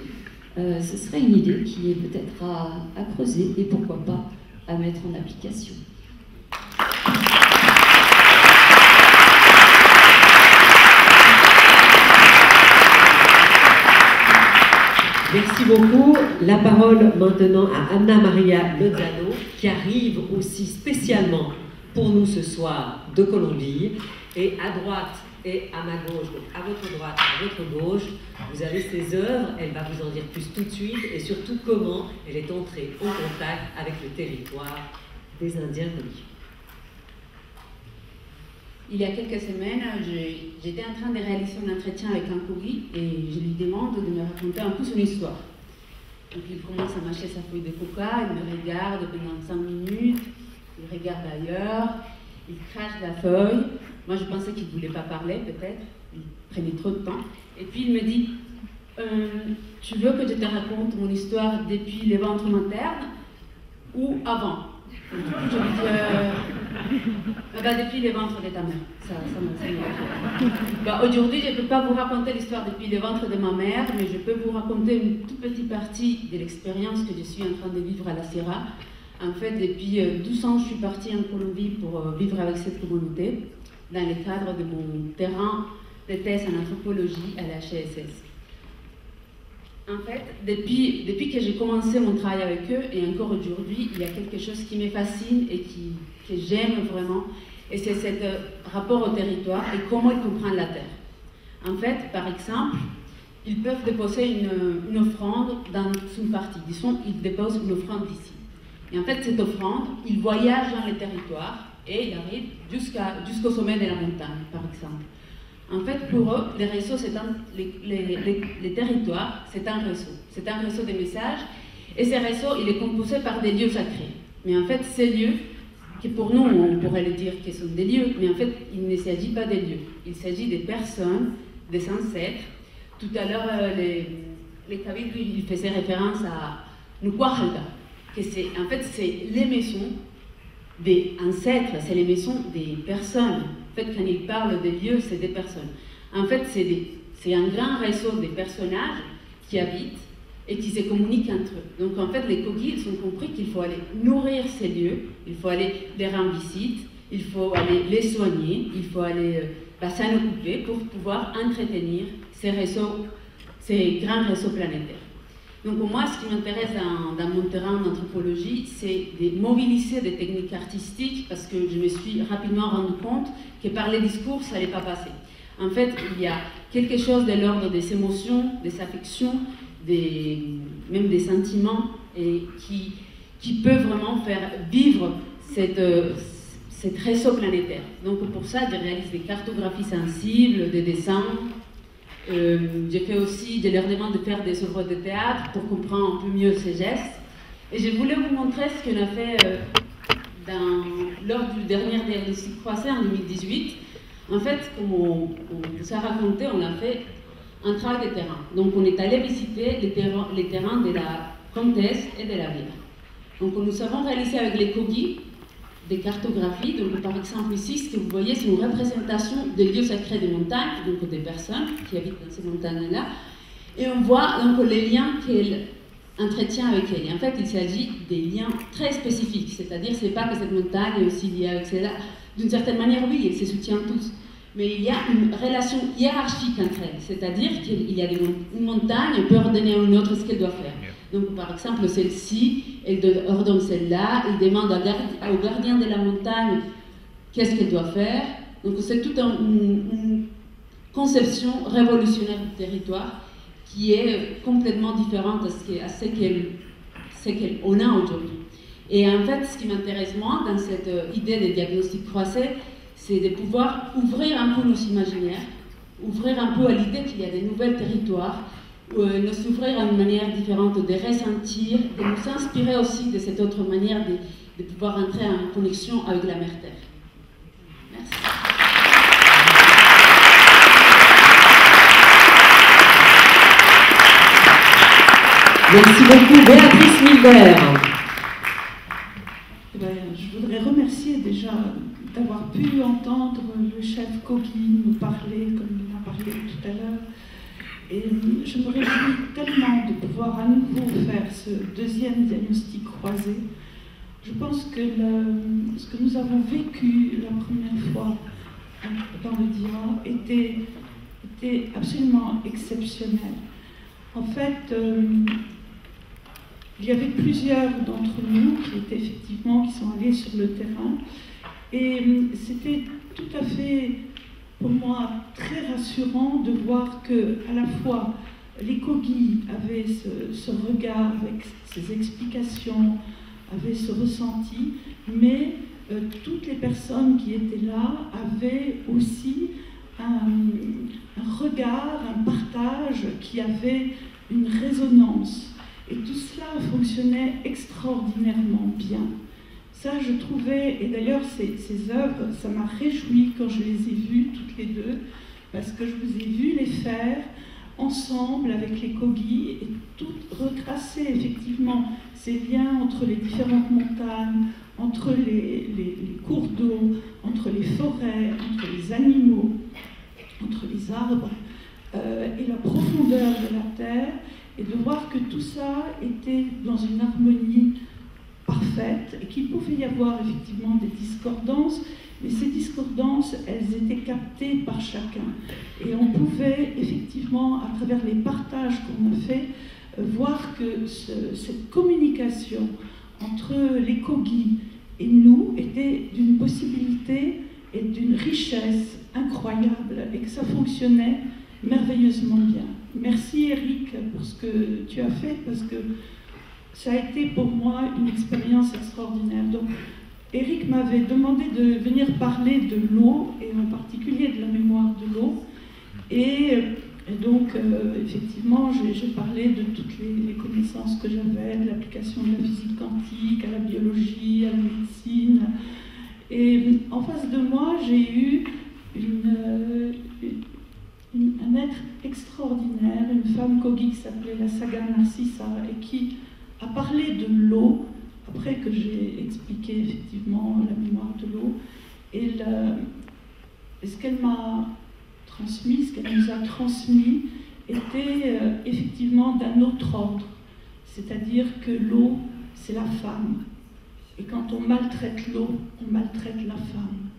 ce serait une idée qui est peut-être à creuser et pourquoi pas à mettre en application. Merci beaucoup. La parole maintenant à Anna Maria Lozano, qui arrive aussi spécialement pour nous ce soir de Colombie. Et à droite et à ma gauche, donc à votre droite, à votre gauche, vous avez ses œuvres. Elle va vous en dire plus tout de suite et surtout comment elle est entrée en contact avec le territoire des Indiens Kogi. Il y a quelques semaines, j'étais en train de réaliser un entretien avec un Kogi et je lui demande de me raconter un peu son histoire. Donc il commence à mâcher sa feuille de coca, il me regarde pendant 5 minutes, il regarde ailleurs, il crache la feuille. Moi je pensais qu'il ne voulait pas parler peut-être, il prenait trop de temps. Et puis il me dit tu veux que je te raconte mon histoire depuis le ventre materne ou avant? Et du coup, je lui dis depuis le ventre de ta mère. Aujourd'hui, je ne peux pas vous raconter l'histoire depuis le ventre de ma mère, mais je peux vous raconter une toute petite partie de l'expérience que je suis en train de vivre à la Sierra. En fait, depuis 12 ans, je suis partie en Colombie pour vivre avec cette communauté, dans le cadre de mon terrain de thèse en anthropologie à la HSS. En fait, depuis que j'ai commencé mon travail avec eux, et encore aujourd'hui, il y a quelque chose qui me fascine et que j'aime vraiment, et c'est ce rapport au territoire et comment ils comprennent la terre. En fait, par exemple, ils peuvent déposer une offrande dans une partie. Disons, ils déposent une offrande ici. Et en fait, cette offrande, ils voyagent dans le territoire et ils arrivent jusqu'au sommet de la montagne, par exemple. En fait, pour eux, les réseaux, les territoires, c'est un réseau. C'est un réseau de messages. Et ces réseaux, il est composé par des lieux sacrés. Mais en fait, ces lieux, que pour nous, on pourrait le dire qu'ils sont des lieux, mais en fait, il ne s'agit pas des lieux. Il s'agit des personnes, des ancêtres. Tout à l'heure, les Kabyles, ils faisaient référence à Nukwahalda, que en fait, c'est les maisons des ancêtres, c'est les maisons des personnes. En fait, quand ils parlent des lieux, c'est des personnes. En fait, c'est un grand réseau de personnages qui habitent et qui se communiquent entre eux. Donc, en fait, les Kogi, ils ont compris qu'il faut aller nourrir ces lieux, il faut aller les rendre visite, il faut aller les soigner, il faut aller bassins occupés pour pouvoir entretenir ces réseaux, ces grands réseaux planétaires. Donc moi, ce qui m'intéresse dans mon terrain d'anthropologie, c'est de mobiliser des techniques artistiques parce que je me suis rapidement rendu compte que par les discours, ça n'allait pas passer. En fait, il y a quelque chose de l'ordre des émotions, des affections, même des sentiments et qui peuvent vraiment faire vivre cette réseau planétaire. Donc pour ça, je réalise des cartographies sensibles, des dessins. J'ai fait aussi, je leur demande de faire des œuvres de théâtre pour comprendre un peu mieux ces gestes. Et je voulais vous montrer ce qu'on a fait lors du dernier diagnostic croisé en 2018. En fait, comme on vous a raconté, on a fait un travail de terrain. Donc on est allé visiter les terrains de la comtesse et de la ville. Donc nous avons réalisé avec les Kogi des cartographies. Donc par exemple ici, ce que vous voyez, c'est une représentation des lieux sacrés des montagnes, donc des personnes qui habitent dans ces montagnes-là. Et on voit donc les liens qu'elle entretient avec elle. Et en fait, il s'agit des liens très spécifiques, c'est-à-dire c'est pas que cette montagne est aussi liée avec celle-là. D'une certaine manière, oui, elles se soutiennent tous. Mais il y a une relation hiérarchique entre elles, c'est-à-dire qu'il y a une montagne, elle peut ordonner à une autre ce qu'elle doit faire. Donc par exemple, celle-ci, elle ordonne celle-là, elle demande au gardien de la montagne qu'est-ce qu'elle doit faire. Donc c'est toute une conception révolutionnaire du territoire qui est complètement différente à ce qu'on a aujourd'hui. Et en fait, ce qui m'intéresse moi dans cette idée de diagnostic croisé, c'est de pouvoir ouvrir un peu nos imaginaires, ouvrir un peu à l'idée qu'il y a des nouveaux territoires, nous ouvrir à une manière différente de ressentir, de nous inspirer aussi de cette autre manière de pouvoir entrer en connexion avec la Mère Terre. Merci. Merci beaucoup, Béatrice Milder. Je voudrais remercier déjà d'avoir pu entendre le chef Kogi nous parler, comme il a parlé tout à l'heure. Et je me réjouis tellement de pouvoir à nouveau faire ce deuxième diagnostic croisé. Je pense que ce que nous avons vécu la première fois dans le DIRA était absolument exceptionnel. En fait, il y avait plusieurs d'entre nous qui sont allés sur le terrain. Et c'était tout à fait, pour moi, très rassurant de voir que, à la fois, les Kogi avaient ce regard avec ces explications, avaient ce ressenti, mais toutes les personnes qui étaient là avaient aussi un regard, un partage qui avait une résonance. Et tout cela fonctionnait extraordinairement bien. Ça, je trouvais, et d'ailleurs, ces œuvres, ça m'a réjoui quand je les ai vues toutes les deux, parce que je vous ai vu les faire ensemble avec les Kogi et toutes retracer effectivement ces liens entre les différentes montagnes, entre les cours d'eau, entre les forêts, entre les animaux, entre les arbres, et la profondeur de la terre, et de voir que tout ça était dans une harmonie parfaite et qu'il pouvait y avoir effectivement des discordances, mais ces discordances, elles étaient captées par chacun. Et on pouvait effectivement, à travers les partages qu'on a fait, voir que cette communication entre les Kogi et nous était d'une possibilité et d'une richesse incroyable et que ça fonctionnait merveilleusement bien. Merci Eric pour ce que tu as fait, parce que ça a été pour moi une expérience extraordinaire. Donc, Eric m'avait demandé de venir parler de l'eau, et en particulier de la mémoire de l'eau. Et donc, effectivement, j'ai parlé de toutes les connaissances que j'avais, de l'application de la physique quantique, à la biologie, à la médecine. Et en face de moi, j'ai eu un être extraordinaire, une femme Kogi qui s'appelait la Saga Narcissa, et qui a parlé de l'eau, après que j'ai expliqué effectivement la mémoire de l'eau, et ce qu'elle m'a transmis, ce qu'elle nous a transmis, était effectivement d'un autre ordre, c'est-à-dire que l'eau, c'est la femme, et quand on maltraite l'eau, on maltraite la femme,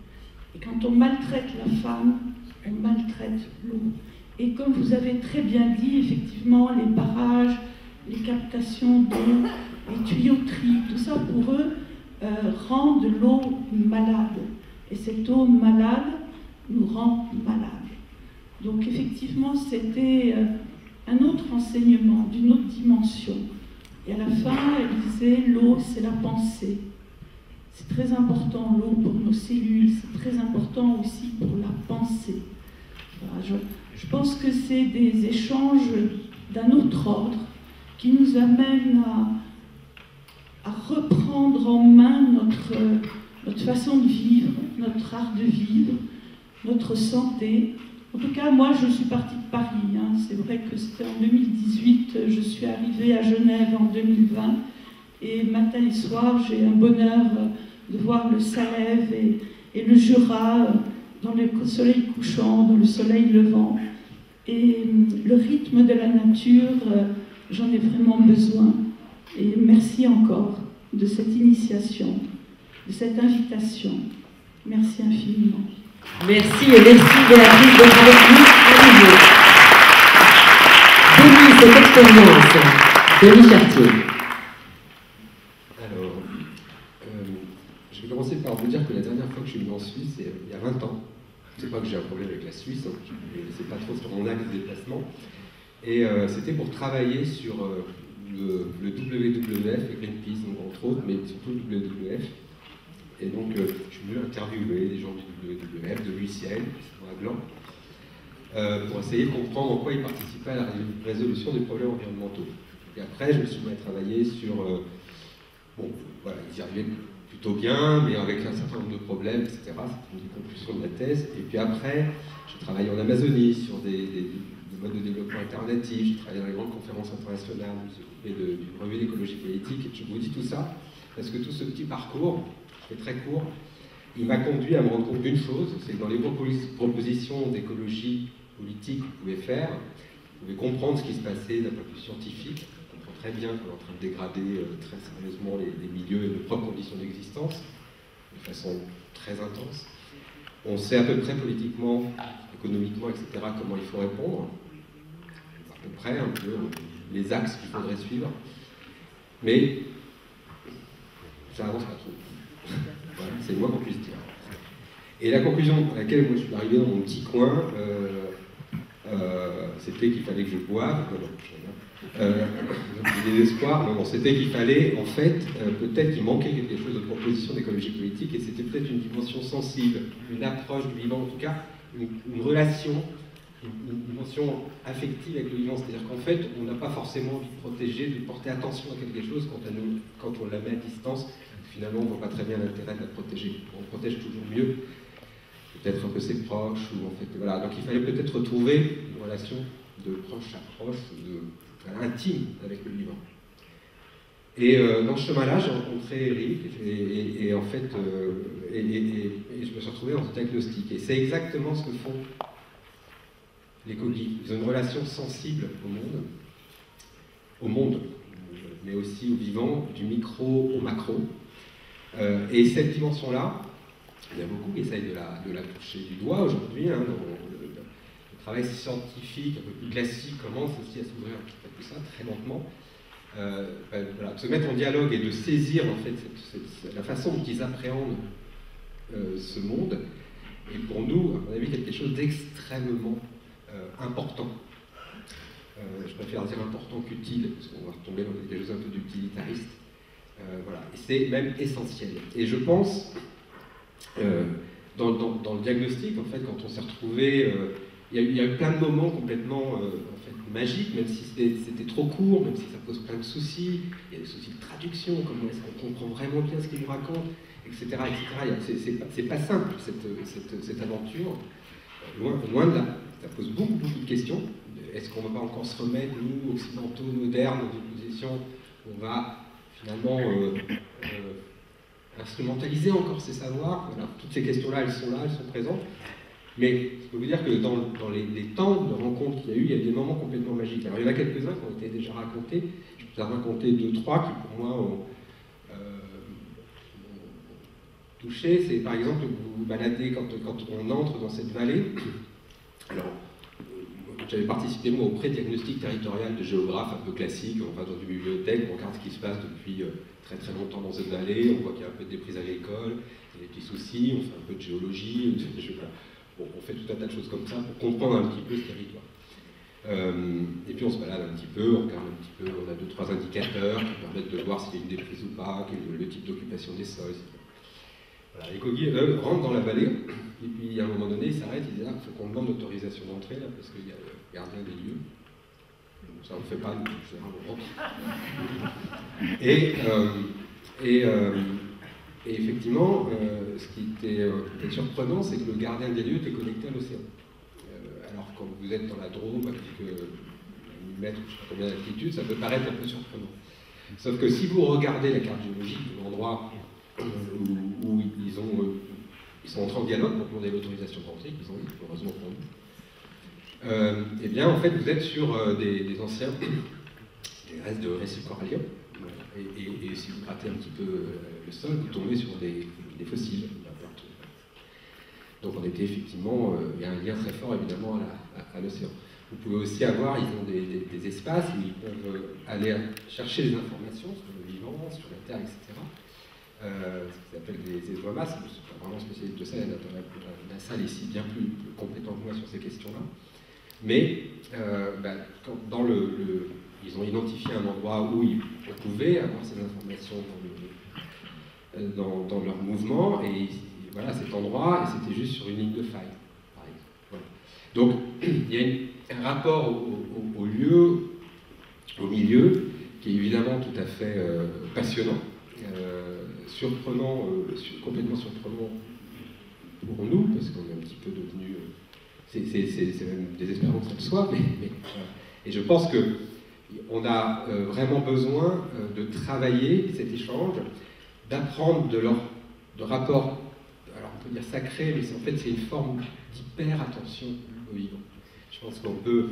et quand on maltraite la femme, on maltraite l'eau. Et comme vous avez très bien dit, effectivement, les barrages, les captations d'eau, les tuyauteries, tout ça pour eux rend de l'eau malade. Et cette eau malade nous rend malade. Donc effectivement, c'était un autre enseignement, d'une autre dimension. Et à la fin, elle disait, l'eau, c'est la pensée. C'est très important, l'eau, pour nos cellules, c'est très important aussi pour la pensée. Voilà, je pense que c'est des échanges d'un autre ordre qui nous amènent à reprendre en main notre façon de vivre, notre art de vivre, notre santé. En tout cas, moi, je suis partie de Paris. Hein. C'est vrai que c'était en 2018. Je suis arrivée à Genève en 2020. Et matin et soir, j'ai un bonheur de voir le Salève et le Jura dans le soleil couchant, dans le soleil levant. Et le rythme de la nature, j'en ai vraiment besoin. Et merci encore de cette initiation, de cette invitation. Merci infiniment. Merci et merci Béatrice d'être avec nous à nouveau. Denis, cette expérience, Denis Chartier. Alors, je vais commencer par vous dire que la dernière fois que je suis venu en Suisse, c'est il y a 20 ans. C'est pas que j'ai un problème avec la Suisse, hein, c'est pas trop sur mon axe de déplacement. Et c'était pour travailler sur le WWF et Greenpeace, donc, entre autres, mais surtout le WWF. Et donc, je suis venu interviewer des gens du WWF, de l'UICN, pour essayer de comprendre en quoi ils participaient à la résolution des problèmes environnementaux. Et après, je me suis mis à travailler sur... bon, voilà, ils y arrivaient plutôt bien, mais avec un certain nombre de problèmes, etc. C'était une des conclusions de la thèse. Et puis après, j'ai travaillé en Amazonie sur des modes de développement alternatifs, j'ai travaillé dans les grandes conférences internationales, je me suis occupé du brevet d'écologie politique. Et je vous dis tout ça parce que tout ce petit parcours, qui est très court, il m'a conduit à me rendre compte d'une chose, c'est que dans les propositions d'écologie politique que vous pouvez faire, vous pouvez comprendre ce qui se passait d'un point de vue scientifique, on comprend très bien qu'on est en train de dégrader très sérieusement les milieux et nos propres conditions d'existence, de façon très intense. On sait à peu près politiquement, économiquement, etc., comment il faut répondre, à peu près un peu les axes qu'il faudrait suivre, mais ça avance pas trop. Voilà, c'est le moins qu'on puisse dire. Et la conclusion à laquelle moi je suis arrivé dans mon petit coin, c'était qu'il fallait que je boive. J'ai des espoirs. Non, c'était qu'il fallait, en fait, peut-être qu'il manquait quelque chose de proposition d'écologie politique, et c'était peut-être une dimension sensible, une approche du vivant, en tout cas, une relation, une dimension affective avec le vivant. C'est-à-dire qu'en fait, on n'a pas forcément envie de protéger, de porter attention à quelque chose quand on la met à distance. Finalement, on ne voit pas très bien l'intérêt de la protéger. On protège toujours mieux, peut-être un peu ses proches, ou en fait, voilà. Donc il fallait peut-être retrouver une relation de proche à proche, intime avec le vivant. Et dans ce chemin-là, j'ai rencontré Eric, et en fait, je me suis retrouvé dans ce diagnostic. Et c'est exactement ce que font les coquilles. Ils ont une relation sensible au monde, mais aussi au vivant, du micro au macro. Et cette dimension-là, il y a beaucoup qui essayent de la toucher du doigt aujourd'hui. Hein, le travail scientifique un peu plus classique commence aussi à s'ouvrir un petit peu tout ça, très lentement. Voilà, de se mettre en dialogue et de saisir en fait la façon dont ils appréhendent ce monde est pour nous, à mon avis, quelque chose d'extrêmement important. Je préfère dire important qu'utile, parce qu'on va retomber dans quelque chose un peu d'utilitariste. Voilà. C'est même essentiel. Et je pense, dans le diagnostic, en fait, quand on s'est retrouvé, il y a eu plein de moments complètement en fait, magiques, même si c'était trop court, même si ça pose plein de soucis. Il y a des soucis de traduction, comment est-ce qu'on comprend vraiment bien ce qu'il nous raconte, etc. C'est pas simple, cette aventure. Loin de là. Ça pose beaucoup de questions. Est-ce qu'on ne va pas encore se remettre, nous, occidentaux, modernes, dans une position où on va finalement instrumentaliser encore ces savoirs? Voilà. Toutes ces questions-là, elles sont présentes. Mais je peux vous dire que dans les temps de rencontres qu'il y a eu, il y a des moments complètement magiques. Alors il y en a quelques-uns qui ont été déjà racontés. Je vous en ai raconté 2-3 qui pour moi ont touché. C'est par exemple, vous vous baladez quand on entre dans cette vallée, j'avais participé moi au pré-diagnostic territorial de géographes un peu classique. On va dans une bibliothèque, on regarde ce qui se passe depuis très très longtemps dans une vallée, on voit qu'il y a un peu de déprise agricole, il y a des petits soucis, on fait un peu de géologie, bon, on fait tout un tas de choses comme ça pour comprendre un petit peu ce territoire. Et puis on se balade un petit peu, on regarde un petit peu, on a 2-3 indicateurs qui permettent de voir s'il y a une déprise ou pas, quel est le type d'occupation des sols, etc. Voilà, les Kogi, eux, rentrent dans la vallée, et puis à un moment donné, ils s'arrêtent, ils disent « Ah, il faut qu'on demande l'autorisation d'entrée, là, parce qu'il y a le gardien des lieux. » Donc ça, on ne fait pas, nous, on rentre. Et effectivement, ce qui était peut-être surprenant, c'est que le gardien des lieux était connecté à l'océan. Alors, quand vous êtes dans la Drôme, à quelques millimètres, je ne sais pas combien d'altitude, ça peut paraître un peu surprenant. Sauf que si vous regardez la carte géologique de l'endroit où ils sont entrés en dialogue pour demander l'autorisation d'entrée, qu'ils ont eu, heureusement pour nous, eh bien, en fait, vous êtes sur des anciens, des restes de récifs coralliens, et si vous grattez un petit peu le sol, vous tombez sur des fossiles. Donc on était effectivement, il y a un lien très fort évidemment à l'océan. Vous pouvez aussi avoir, ils ont des espaces où ils peuvent aller chercher des informations sur le vivant, sur la Terre, etc. Ce qu'ils appellent des ESWAMAS, je ne suis pas vraiment spécialiste de ça, la salle ici bien plus compétent que moi sur ces questions-là. Mais ils ont identifié un endroit où ils pouvaient avoir ces informations dans leur mouvement, et voilà cet endroit, et c'était juste sur une ligne de faille, par exemple. Voilà. Donc, il y a un rapport au lieu, au milieu, qui est évidemment tout à fait passionnant, surprenant, complètement surprenant pour nous, parce qu'on est un petit peu devenu... c'est même désespérant de soi, mais et je pense qu'on a vraiment besoin de travailler cet échange, d'apprendre de rapport, alors on peut dire sacré, mais en fait c'est une forme d'hyper-attention au vivant. Je pense qu'on peut,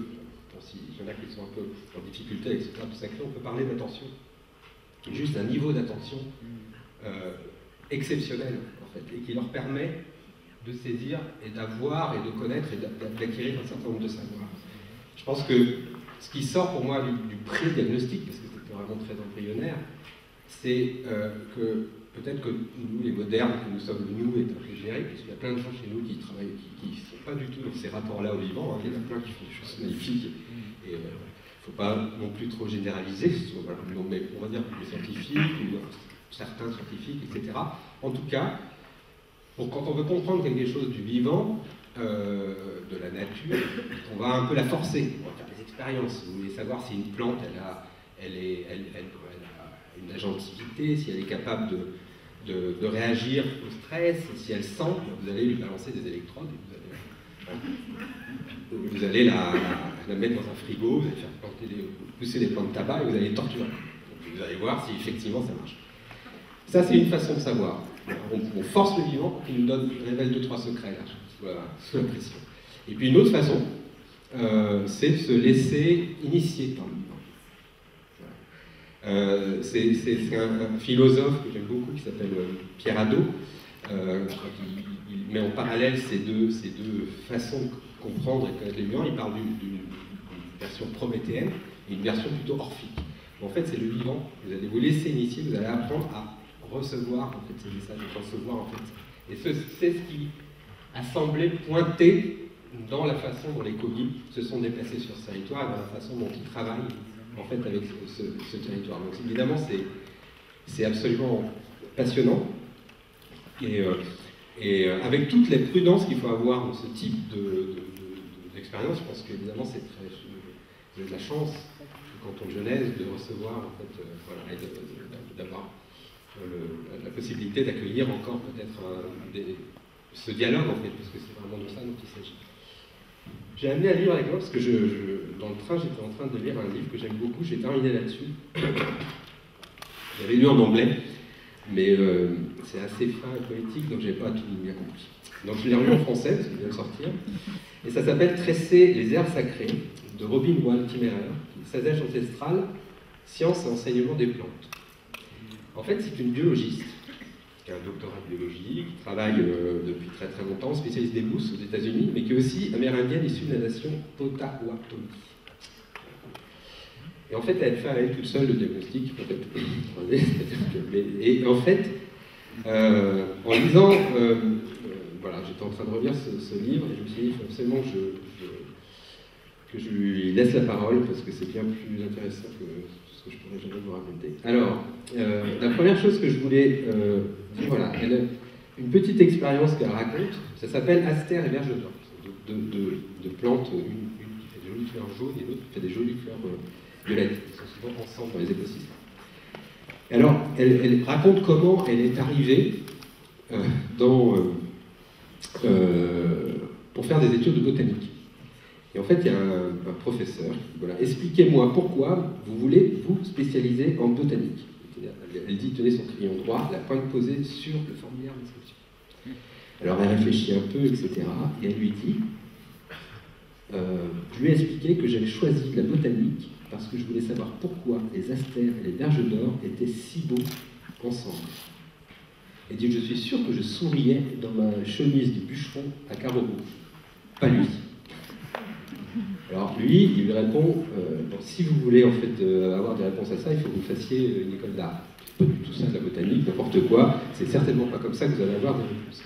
si il y en a qui sont un peu en difficulté avec ce terme sacré, on peut parler d'attention, juste un niveau d'attention exceptionnel en fait, et qui leur permet de saisir et d'avoir et de connaître et d'acquérir un certain nombre de savoirs. Je pense que ce qui sort pour moi du pré-diagnostic, parce que c'était vraiment très embryonnaire, c'est que peut-être que nous, les modernes, que nous sommes, nous, est un peu géré, parce qu'il y a plein de gens chez nous qui travaillent, qui ne sont pas du tout dans ces rapports-là au vivant, hein. Il y en a plein qui font des choses magnifiques, et il ne faut pas non plus trop généraliser, mais on va dire les scientifiques, ou certains scientifiques, etc. En tout cas, quand on veut comprendre quelque chose du vivant, de la nature, on va un peu la forcer, on va faire des expériences. Vous voulez savoir si une plante, elle a une agentivité, si elle est capable de réagir au stress, si elle sent, vous allez lui balancer des électrodes et vous allez la mettre dans un frigo, vous allez faire pousser des plants de tabac et vous allez les torturer. Donc vous allez voir si effectivement ça marche. Ça, c'est une façon de savoir. On force le vivant pour qu'il nous révèle 2-3 secrets là, sous la pression. Et puis une autre façon, c'est de se laisser initier par le vivant. C'est un philosophe que j'aime beaucoup qui s'appelle Pierre Hadot. Il met en parallèle ces deux façons de comprendre et connaître les vivants. Il parle d'une version prométhéenne et une version plutôt orphique. En fait, c'est le vivant. Vous allez vous laisser initier, vous allez apprendre à recevoir en fait, ces messages, recevoir en fait. Et c'est ce qui a semblé pointer dans la façon dont les Kogi se sont déplacés sur ce territoire et dans la façon dont ils travaillent en fait avec ce territoire. Donc évidemment c'est absolument passionnant et avec toutes les prudences qu'il faut avoir dans ce type d'expérience, je pense qu'évidemment c'est très... Vous avez de la chance quand on Genèse de recevoir en fait, voilà, et d'avoir la possibilité d'accueillir encore peut-être ce dialogue en fait, parce que c'est vraiment de ça dont il s'agit. J'ai amené un livre avec moi parce que dans le train j'étais en train de lire un livre que j'aime beaucoup, j'ai terminé là-dessus. J'avais lu en anglais, mais c'est assez fin et poétique, donc je n'avais pas tout bien compris. Donc je l'ai relu en français, parce qu'il vient de sortir, et ça s'appelle « Tresser les airs sacrés » de Robin Wall-Kimmerer, Sasage ancestrale, science et enseignement des plantes. En fait, c'est une biologiste qui a un doctorat de biologie, qui travaille depuis très très longtemps, spécialiste des mousses aux États-Unis, mais qui est aussi amérindienne issue de la nation Potawatomi. Et en fait, elle fait à elle toute seule le diagnostic, et en fait, en lisant, voilà, j'étais en train de relire ce livre, et je me suis dit, il faut absolument que je lui laisse la parole, parce que c'est bien plus intéressant que ce que je pourrais jamais vous raconter. Alors, la première chose que je voulais dire, voilà, elle a une petite expérience qu'elle raconte, ça s'appelle Astère et Verge d'Or, de plantes, une qui fait des jolies fleurs jaunes et l'autre qui fait des jolies fleurs violettes, qui sont souvent ensemble dans les écosystèmes. Alors, elle raconte comment elle est arrivée pour faire des études de botanique. Et en fait, il y a un professeur qui dit, voilà, expliquez-moi pourquoi vous voulez vous spécialiser en botanique. Elle dit, tenez son crayon droit, la pointe posée sur le formulaire d'inscription. Alors elle réfléchit un peu, etc. Et elle lui dit, je lui ai expliqué que j'avais choisi la botanique parce que je voulais savoir pourquoi les astères et les verges d'or étaient si beaux ensemble. Elle dit, je suis sûr que je souriais dans ma chemise de bûcheron à carreaux rouges. Pas lui. Alors lui, il lui répond, bon, si vous voulez en fait avoir des réponses à ça, il faut que vous fassiez une école d'art. Pas du tout ça de la botanique, n'importe quoi. C'est certainement pas comme ça que vous allez avoir des réponses.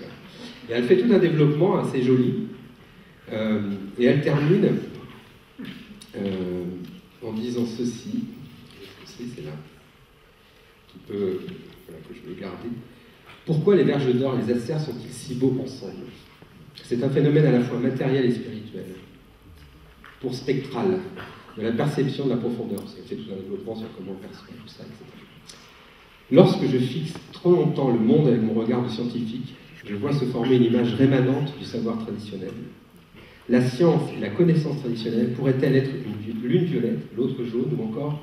Et elle fait tout un développement assez joli. Et elle termine en disant ceci. Qu'est-ce que c'est là qui peut, voilà, que je vais garder. Pourquoi les verges d'or et les astères sont-ils si beaux ensemble? C'est un phénomène à la fois matériel et spirituel. Pour spectral, de la perception de la profondeur, parce qu'elle fait tout un développement sur comment on perçoit tout ça, etc. Lorsque je fixe trop longtemps le monde avec mon regard de scientifique, je vois se former une image rémanente du savoir traditionnel. La science et la connaissance traditionnelle pourraient-elles être l'une violette, l'autre jaune, ou encore